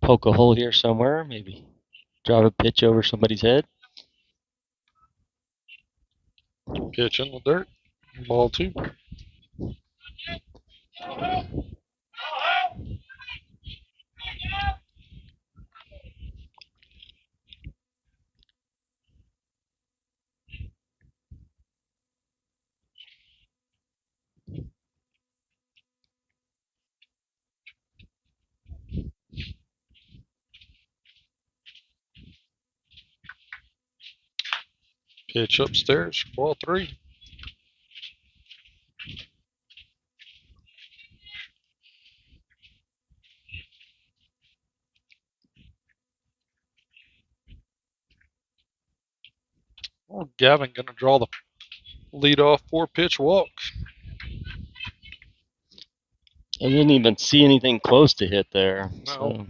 poke a hole here somewhere, maybe drive a pitch over somebody's head. Pitch in the dirt. Ball 2. Pitch upstairs. Ball 3. Well, Gavin going to draw the lead off 4-pitch walk. I didn't even see anything close to hit there. No. So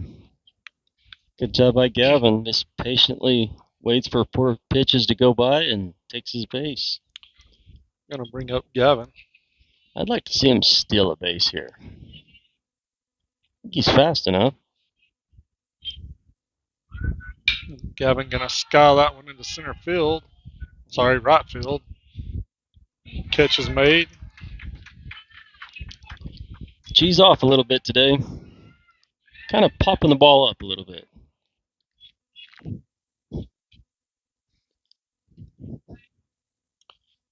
good job by Gavin. Just patiently waits for poor pitches to go by and takes his base. Gonna bring up Gavin. I'd like to see him steal a base here. He's fast enough. Gavin gonna sky that one into center field. Sorry, right field. Catch is made. G's off a little bit today. Kind of popping the ball up a little bit.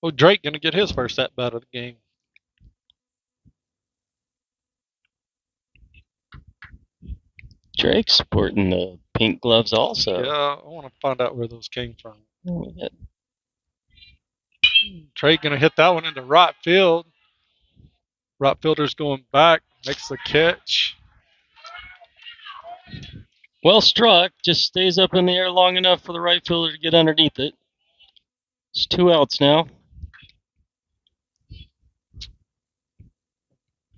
Oh, Drake gonna get his first at bat of the game. Drake's sporting the pink gloves also. Yeah, I want to find out where those came from. Oh, yeah. Drake gonna hit that one into right field. Right fielder's going back, makes the catch. Well struck, just stays up in the air long enough for the right fielder to get underneath it. It's 2 outs now.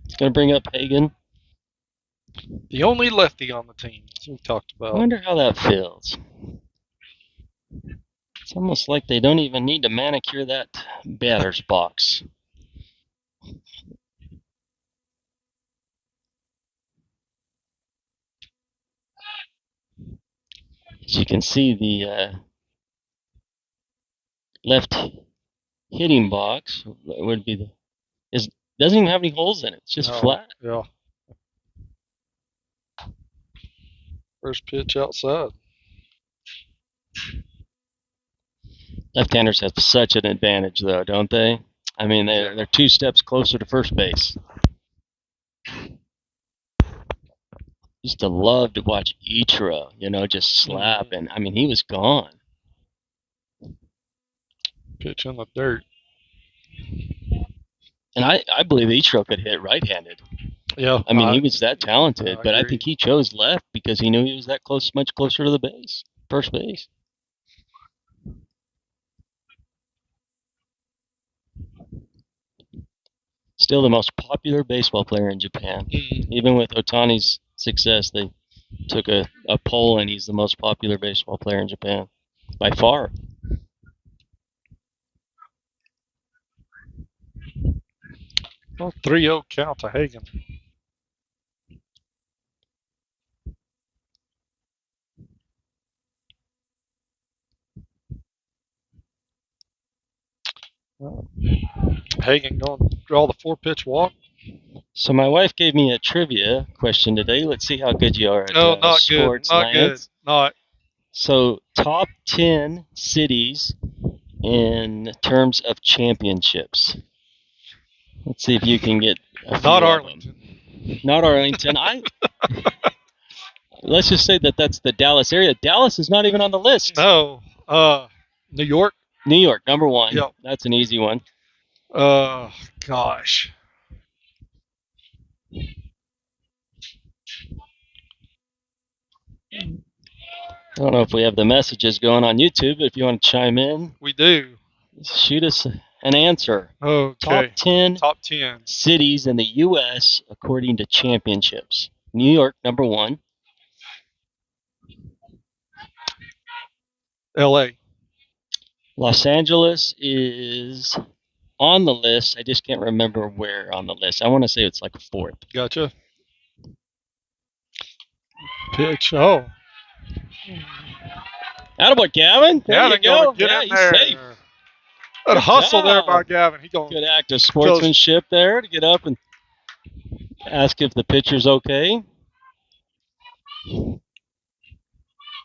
It's going to bring up Hagan. The only lefty on the team, as we talked I about. wonder how that feels. It's almost like they don't even need to manicure that batter's box. As you can see, the left hitting box would be doesn't even have any holes in it. It's just flat. Yeah. First pitch outside. Left-handers have such an advantage, though, don't they? I mean, they're 2 steps closer to first base. Used to love to watch Ichiro, just slap, and I mean, he was gone. Pitch in the dirt. And I believe Ichiro could hit right-handed. Yeah. I mean, he was that talented, but I agree. think he chose left because he knew he was that close, much closer to the base, first base. Still the most popular baseball player in Japan. Even with Otani's success, they took a poll, and he's the most popular baseball player in Japan by far. Well, 3-0 count to Hagan. Hagan going to draw the 4-pitch walk. So my wife gave me a trivia question today. Let's see how good you are at not sports. good. Not good. Not. So top 10 cities in terms of championships. Let's see if you can get a few Not of Arlington. them. Not Arlington. Let's just say that's the Dallas area. Dallas is not even on the list. No. New York. New York, number 1. Yep. That's an easy one. Gosh. I don't know if we have the messages going on YouTube, but if you want to chime in, we do. Shoot us an answer. Okay. Top 10 cities in the U.S. according to championships. New York, number 1. L.A. Los Angeles is on the list. I just can't remember where on the list. I want to say it's like 4th. Gotcha. Pitch. Oh. Attaboy, Gavin. There you go. Get in he's there. safe. That hustle there by Gavin. Good act of sportsmanship there to get up and ask if the pitcher's okay.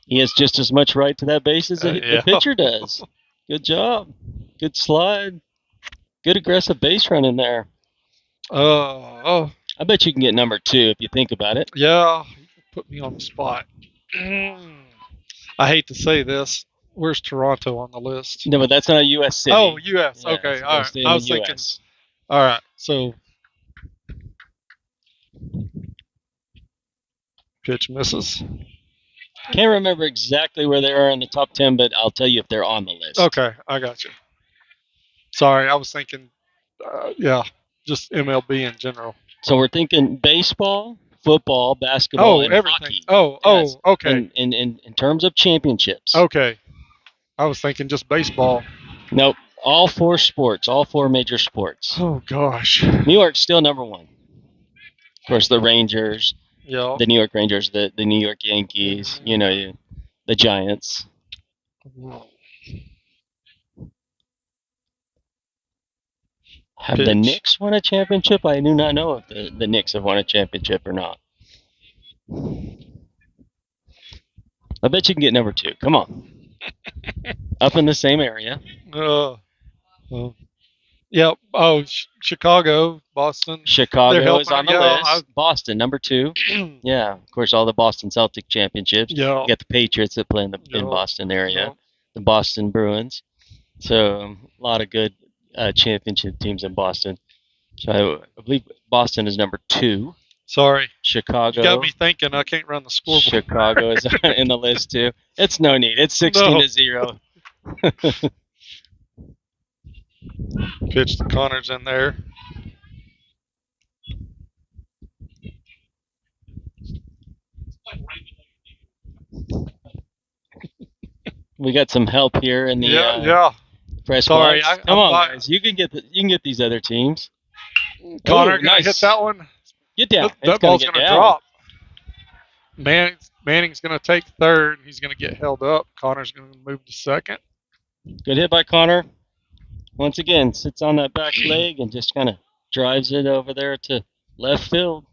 He has just as much right to that base as the pitcher does. Good job. Good slide. Good aggressive base run in there. I bet you can get number 2 if you think about it. Yeah, you put me on the spot. I hate to say this. Where's Toronto on the list? No, but that's not a U.S. city. Oh, U.S. Yeah, okay, so all right. I was thinking. All right, so pitch misses. Can't remember exactly where they are in the top 10, but I'll tell you if they're on the list. Okay, I got you. Sorry, I was thinking, just MLB in general. So we're thinking baseball, football, basketball, and everything. hockey. Oh, Yes. okay. In terms of championships. Okay. I was thinking just baseball. Nope. All 4 sports, all 4 major sports. Oh, gosh. New York's still number 1. Of course, the Rangers, Yeah. the New York Rangers, the New York Yankees, the Giants. Have the Pitch. Knicks won a championship? I do not know if the Knicks have won a championship or not. I bet you can get number 2. Come on. Up in the same area. Yeah. Oh, Chicago, Boston. Chicago is on the Yeah, list. Boston, number 2. Yeah, of course, all the Boston Celtic championships. Yeah. You got the Patriots that play in the Yeah. Boston area. Yeah. The Boston Bruins. So a lot of good championship teams in Boston. So I believe Boston is number 2. Sorry. Chicago. You got me thinking I can't run the scoreboard. Chicago is in the list too. It's no need. It's 16-0. Pitch to Connors in there. We got some help here in the yeah. press Sorry, box. Come on, guys. You can get these other teams. Connor, nice. Hit that one. Get down. That ball's going to drop. Manning's going to take third. He's going to get held up. Connor's going to move to second. Good hit by Connor. Once again, sits on that back leg and just kind of drives it over there to left field.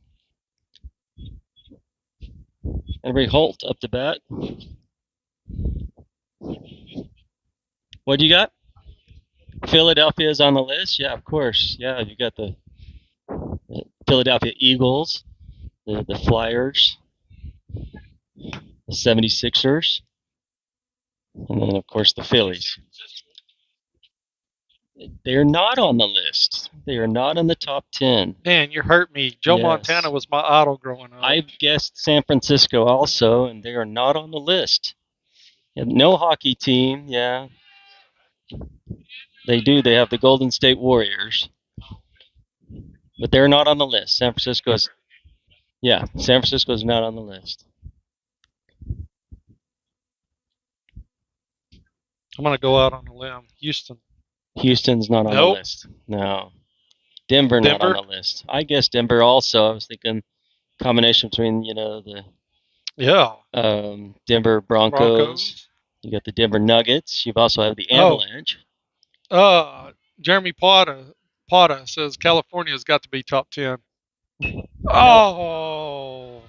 Henry Holt up to bat. What do you got? Philadelphia is on the list. Yeah, of course. Yeah, you got the Philadelphia Eagles, the Flyers, the 76ers, and then, of course, the Phillies. They're not on the list. They are not in the top 10. Man, you hurt me. Joe Montana was my idol growing up. I've guessed San Francisco also, and they are not on the list. No hockey team, yeah. They do. They have the Golden State Warriors. But they're not on the list. San Francisco is not on the list. I'm going to go out on a limb. Houston's not on the list. No. Denver not on the list. I guess Denver also. I was thinking combination between, the Denver Broncos. You got the Denver Nuggets. You've also have the Avalanche. Jeremy Plata says California's got to be top 10. Oh,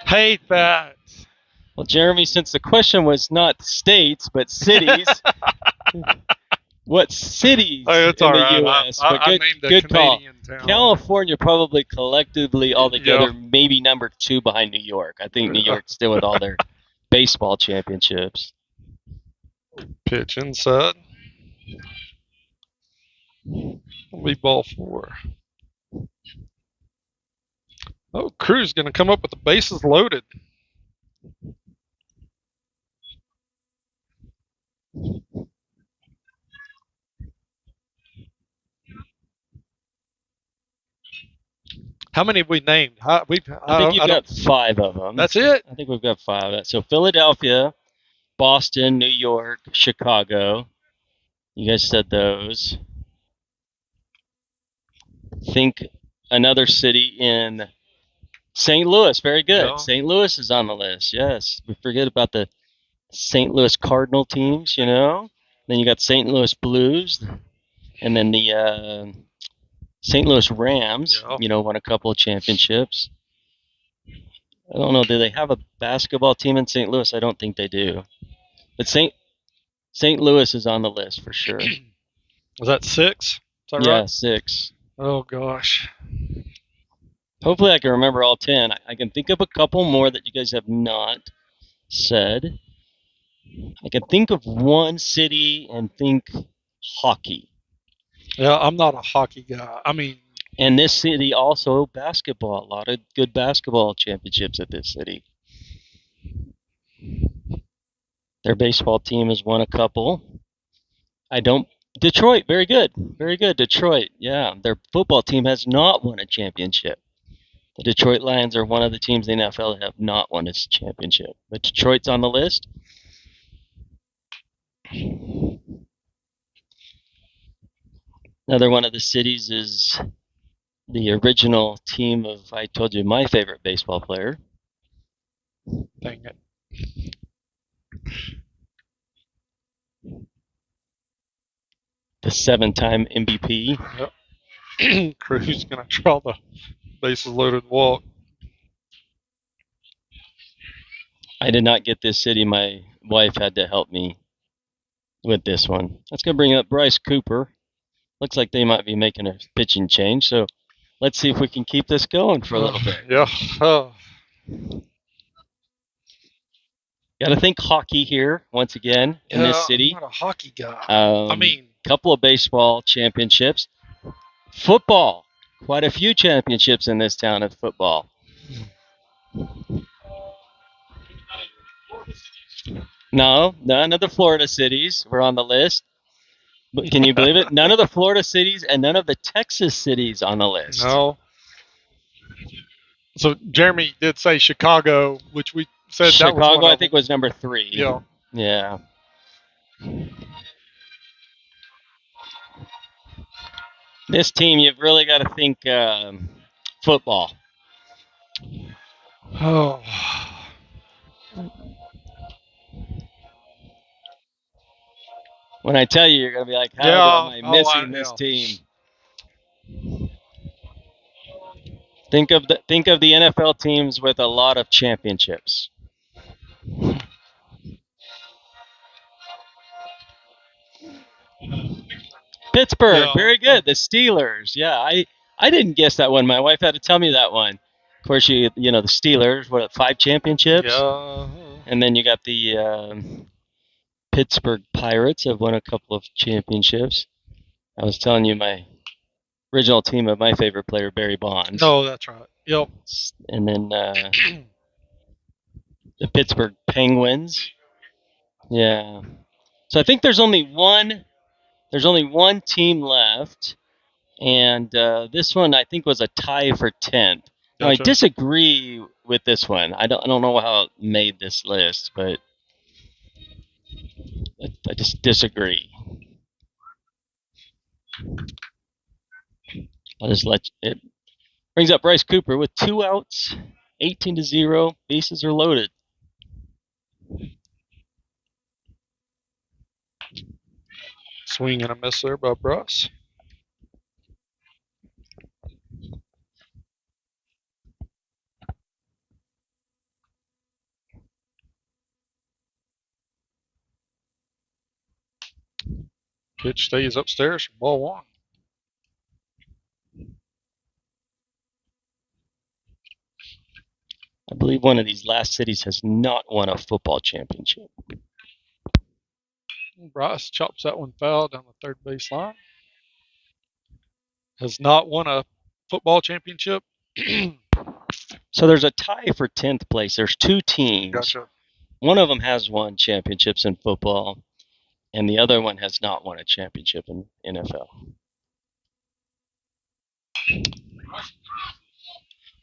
hate that. Well, Jeremy, since the question was not states but cities, what cities in the U.S.? Good call. Town. California probably collectively altogether maybe number 2 behind New York. I think New York's still with all their baseball championships. Pitch inside. Be ball 4. Oh, Cruz going to come up with the bases loaded. How many have we named? I think you've got 5 of them. That's it? I think we've got 5. So Philadelphia, Boston, New York, Chicago. You guys said those. Think another city in St. Louis. Very good. No. St. Louis is on the list. Yes. We forget about the St. Louis Cardinal teams, Then you got St. Louis Blues. And then the St. Louis Rams, won a couple of championships. I don't know. Do they have a basketball team in St. Louis? I don't think they do. But St. Louis is on the list for sure. Was that 6? Is that right? Yeah, 6. Oh, gosh. Hopefully I can remember all 10. I can think of a couple more that you guys have not said. I can think of one city and think hockey. Yeah, I'm not a hockey guy. And this city also basketball. A lot of good basketball championships at this city. Their baseball team has won a couple. I don't Detroit, very good. Very good. Detroit, yeah. Their football team has not won a championship. The Detroit Lions are one of the teams in the NFL that have not won a championship. But Detroit's on the list. Another one of the cities is the original team of, I told you, my favorite baseball player. Dang it. The 7-time MVP. Yep. Crew's going to draw the bases loaded walk. I did not get this city. My wife had to help me with this one. That's going to bring up Bryce Cooper. Looks like they might be making a pitching change, so let's see if we can keep this going for a little bit. Yeah. Got to think hockey here once again in this city. I'm not a hockey guy. I mean, couple of baseball championships. Football, quite a few championships in this town of football. No, none of the Florida cities were on the list. But can you believe it? None of the Florida cities and none of the Texas cities on the list. No. So Jeremy did say Chicago, which we said Chicago, that was one I think, was number 3. Yeah. Yeah. This team, you've really got to think football. Oh. When I tell you, you're going to be like, how am I missing this team? Think of the NFL teams with a lot of championships. Pittsburgh, very good. The Steelers. Yeah, I didn't guess that one. My wife had to tell me that one. Of course, the Steelers, 5 championships? Yeah. And then you got the Pittsburgh Pirates have won a couple of championships. I was telling you my original team of my favorite player, Barry Bonds. Oh, that's right. Yep. And then the Pittsburgh Penguins. Yeah. So I think there's only one team left, and this one I think was a tie for 10th. Now, I disagree with this one. I don't know how it made this list, but I just disagree. I'll just let it. Brings up Bryce Cooper with 2 outs, 18-0. Bases are loaded. Swing and a miss there by Bryce. Pitch stays upstairs for ball 1. I believe one of these last cities has not won a football championship. Bryce chops that one foul down the third base line. Has not won a football championship. So there's a tie for 10th place. There's 2 teams. Gotcha. One of them has won championships in football, and the other one has not won a championship in NFL.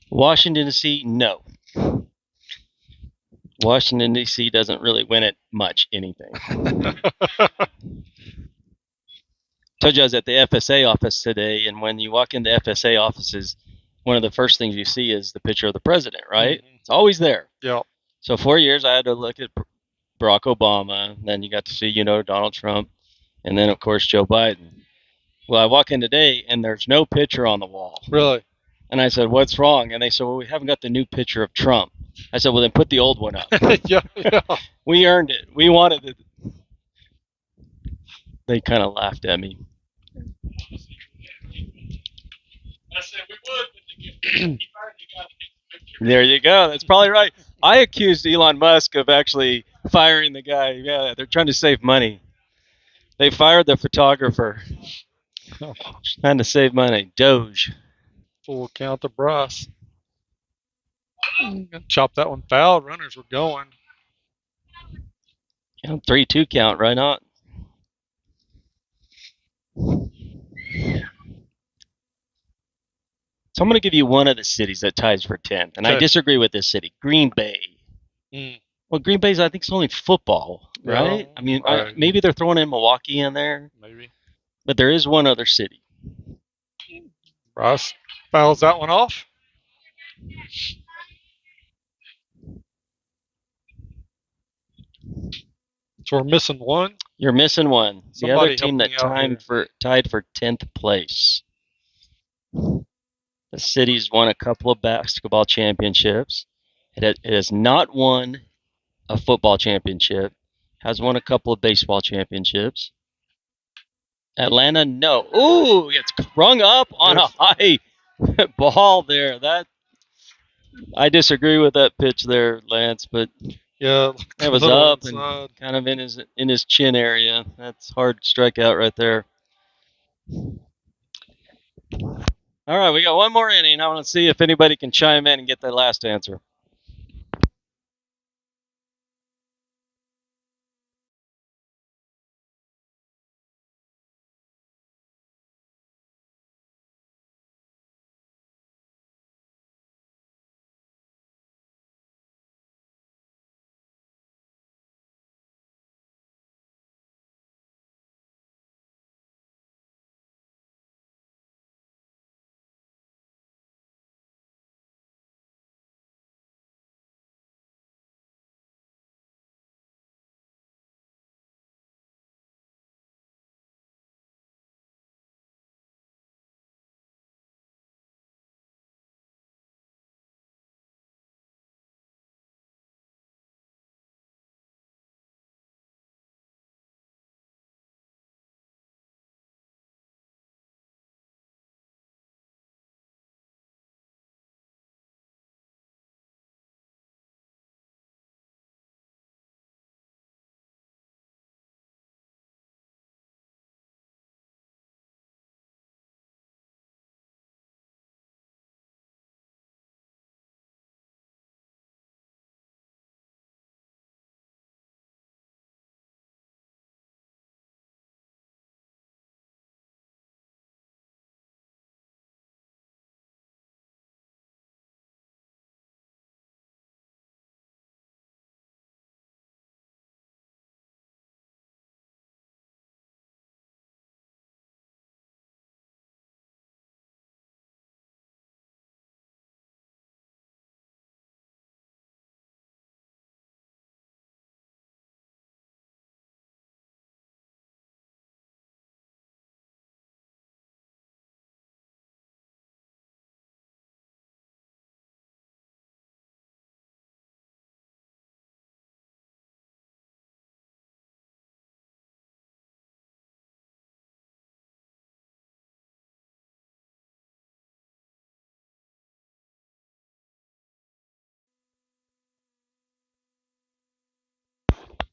Washington, D.C., no. Washington, D.C. doesn't really win it much anything. Told you I was at the FSA office today, and when you walk into FSA offices, one of the first things you see is the picture of the president, right? Mm-hmm. It's always there. Yeah. So 4 years I had to look at Barack Obama, then you got to see, Donald Trump, and then, of course, Joe Biden. Well, I walk in today, and there's no picture on the wall. Really? And I said, what's wrong? And they said, well, we haven't got the new picture of Trump. I said, well, then put the old one up. Yeah. We earned it. We wanted it. They kind of laughed at me. I said we would, but he finally got the picture. There you go. That's probably right. I accused Elon Musk of actually firing the guy. Yeah, they're trying to save money. They fired the photographer. Trying to save money. Doge. Full count to Bryce. Chop that one foul. Runners were going. 3-2 count, right not? So I'm going to give you one of the cities that ties for 10th, and I Okay. disagree with this city, Green Bay. Mm. Well, Green Bay's, I think, it's only football, right? Yeah, I mean, right. maybe they're throwing in Milwaukee in there, Maybe. but there is one other city. Bryce fouls that one off. So we're missing one. You're missing one. The other Somebody team help that me out here. tied for 10th place. The city's won a couple of basketball championships. It has not won a football championship. Has won a couple of baseball championships. Atlanta, no. Ooh, gets rung up on a high ball there. I disagree with that pitch there, Lance, but Yeah, it was up and kind of in his chin area. That's hard strikeout right there. All right, we got one more inning. I want to see if anybody can chime in and get that last answer.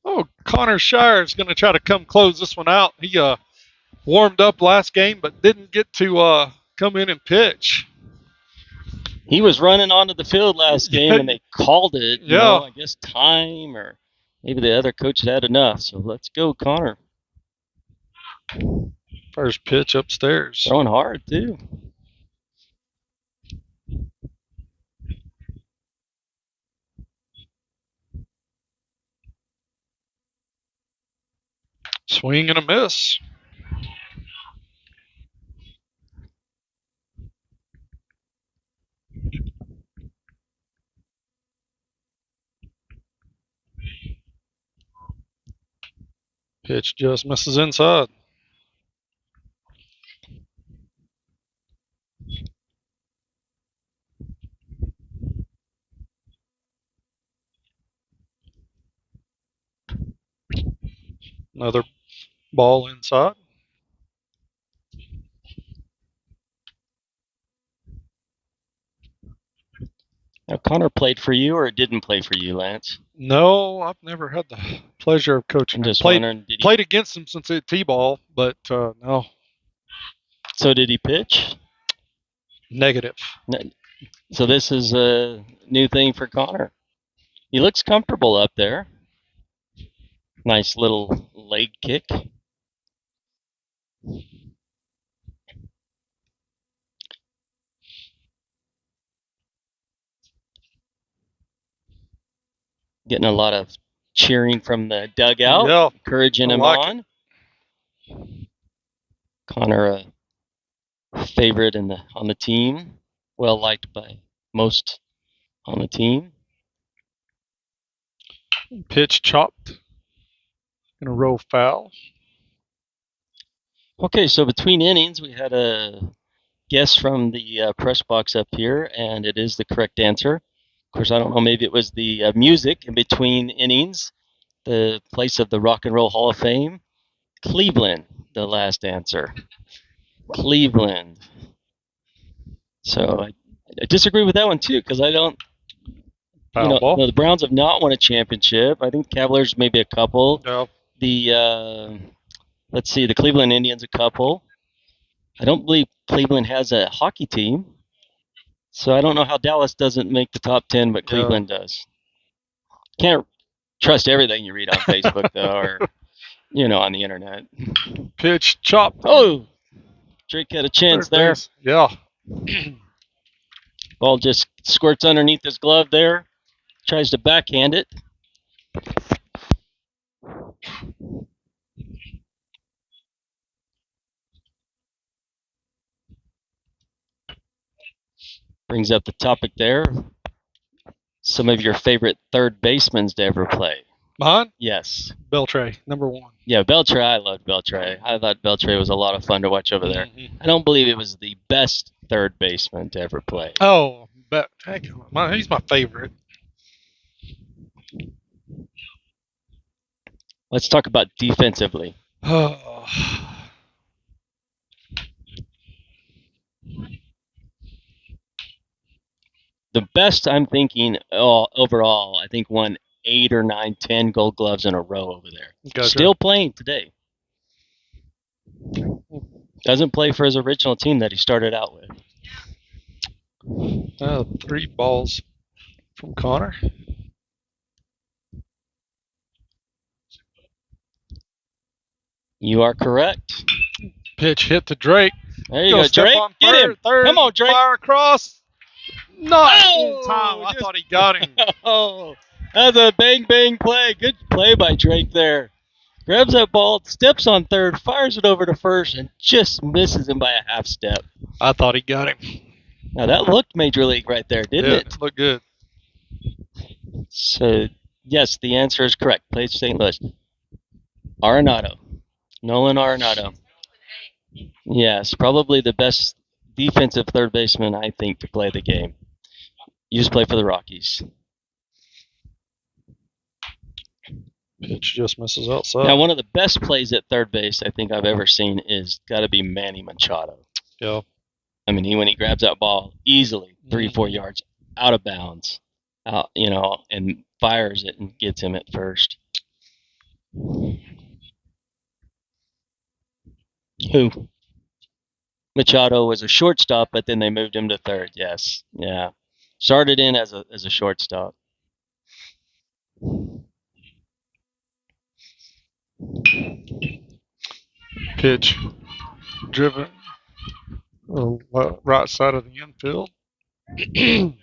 Oh, Connor Shire is going to try to come close this one out. He warmed up last game, but didn't get to come in and pitch. He was running onto the field last game, and they called it. Yeah. I guess time, or maybe the other coach had enough. So let's go, Connor. First pitch upstairs. Throwing hard, too. Swing and a miss. Pitch just misses inside. Another ball inside. Now, Connor played for you or didn't play for you, Lance? No, I've never had the pleasure of coaching I'm him. just wondering, Played against him since at T-ball, but no. So did he pitch? Negative. So this is a new thing for Connor. He looks comfortable up there. Nice little leg kick. Getting a lot of cheering from the dugout, Yeah, encouraging I him like on. Connor, a favorite on the team, well liked by most on the team. Pitch chopped. Gonna roll foul. Okay, so between innings, we had a guess from the press box up here, and it is the correct answer. Of course, I don't know, maybe it was the music in between innings, the place of the Rock and Roll Hall of Fame. Cleveland, the last answer. Cleveland. So I disagree with that one too, because I don't. Foul ball. The Browns have not won a championship. I think Cavaliers maybe a couple. Yeah. Let's see, the Cleveland Indians a couple. I don't believe Cleveland has a hockey team. So I don't know how Dallas doesn't make the top 10, but Cleveland does. Can't trust everything you read on Facebook, though, or, on the internet. Pitch chopped. Oh, Drake had a chance there. Yeah. Ball just squirts underneath his glove there. Tries to backhand it. Brings up the topic there. Some of your favorite third basemen to ever play. Mine? Yes. Beltre, number 1. Yeah, Beltre. I loved Beltre. I thought Beltre was a lot of fun to watch over there. I don't believe it was the best third baseman to ever play. Oh, but heck, he's my favorite. Let's talk about defensively. The best I'm thinking overall, I think won 8 or 9, 10 Gold Gloves in a row over there. Gotcha. Still playing today. Doesn't play for his original team that he started out with. 3 balls from Connor. You are correct. Pitch hit to Drake. There you go, Drake. Get him. Third, come on, Drake. Fire across. Not in time. I thought he got him. Oh, that's a bang play. Good play by Drake there. Grabs that ball, steps on third, fires it over to first, and just misses him by a half step. I thought he got him. Now that looked major league right there, didn't it? It looked good. So, yes, the answer is correct. Played St. Louis. Arenado. Nolan Arenado. Yes, probably the best defensive third baseman, I think, to play the game. Used to play for the Rockies. Pitch just misses outside. Now, one of the best plays at third base I think I've ever seen is got to be Manny Machado. Yeah. I mean, when he grabs that ball easily 3-4 yards out of bounds, and fires it and gets him at first. Who? Machado was a shortstop, but then they moved him to third. Yes, yeah. Started in as a shortstop. Pitch driven right side of the infield. Hit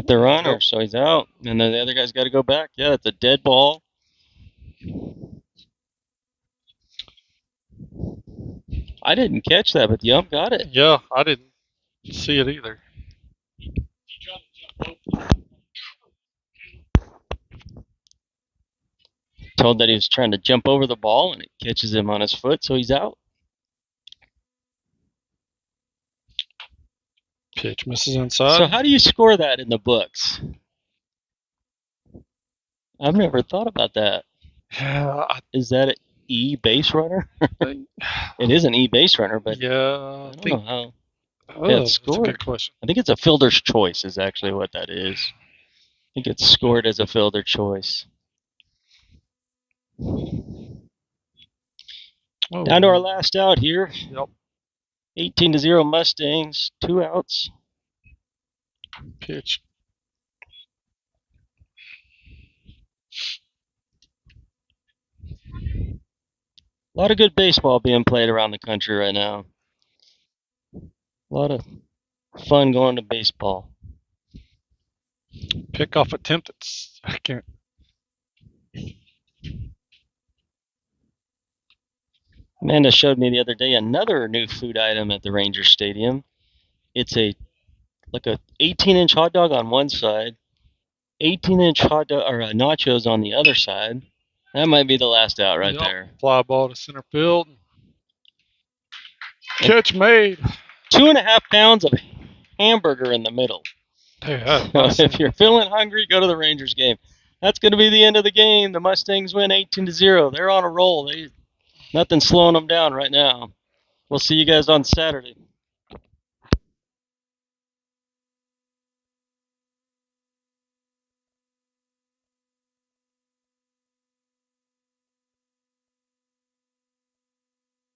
the runner, so he's out. And then the other guy's got to go back. Yeah, it's a dead ball. I didn't catch that, but the ump got it. Yeah, I didn't see it either. Told that he was trying to jump over the ball, and it catches him on his foot, so he's out. Pitch misses inside. So how do you score that in the books? I've never thought about that. Yeah. Is that an E base runner? It is an E base runner, but yeah, I don't know how. That's a good question. I think it's a fielder's choice is actually what that is. I think it's scored as a fielder choice. Down to our last out here. Yep. 18-0 Mustangs, 2 outs. Pitch. A lot of good baseball being played around the country right now. A lot of fun going to baseball. Pick off attempt at second. Amanda showed me the other day another new food item at the Ranger Stadium. It's a 18-inch hot dog on one side, 18-inch hot dog or nachos on the other side. That might be the last out right there. Fly ball to center field. Catch made. 2.5 pounds of hamburger in the middle. Hey, So if you're feeling hungry, go to the Rangers game. That's going to be the end of the game. The Mustangs win 18-0. They're on a roll. Nothing's slowing them down right now. We'll see you guys on Saturday.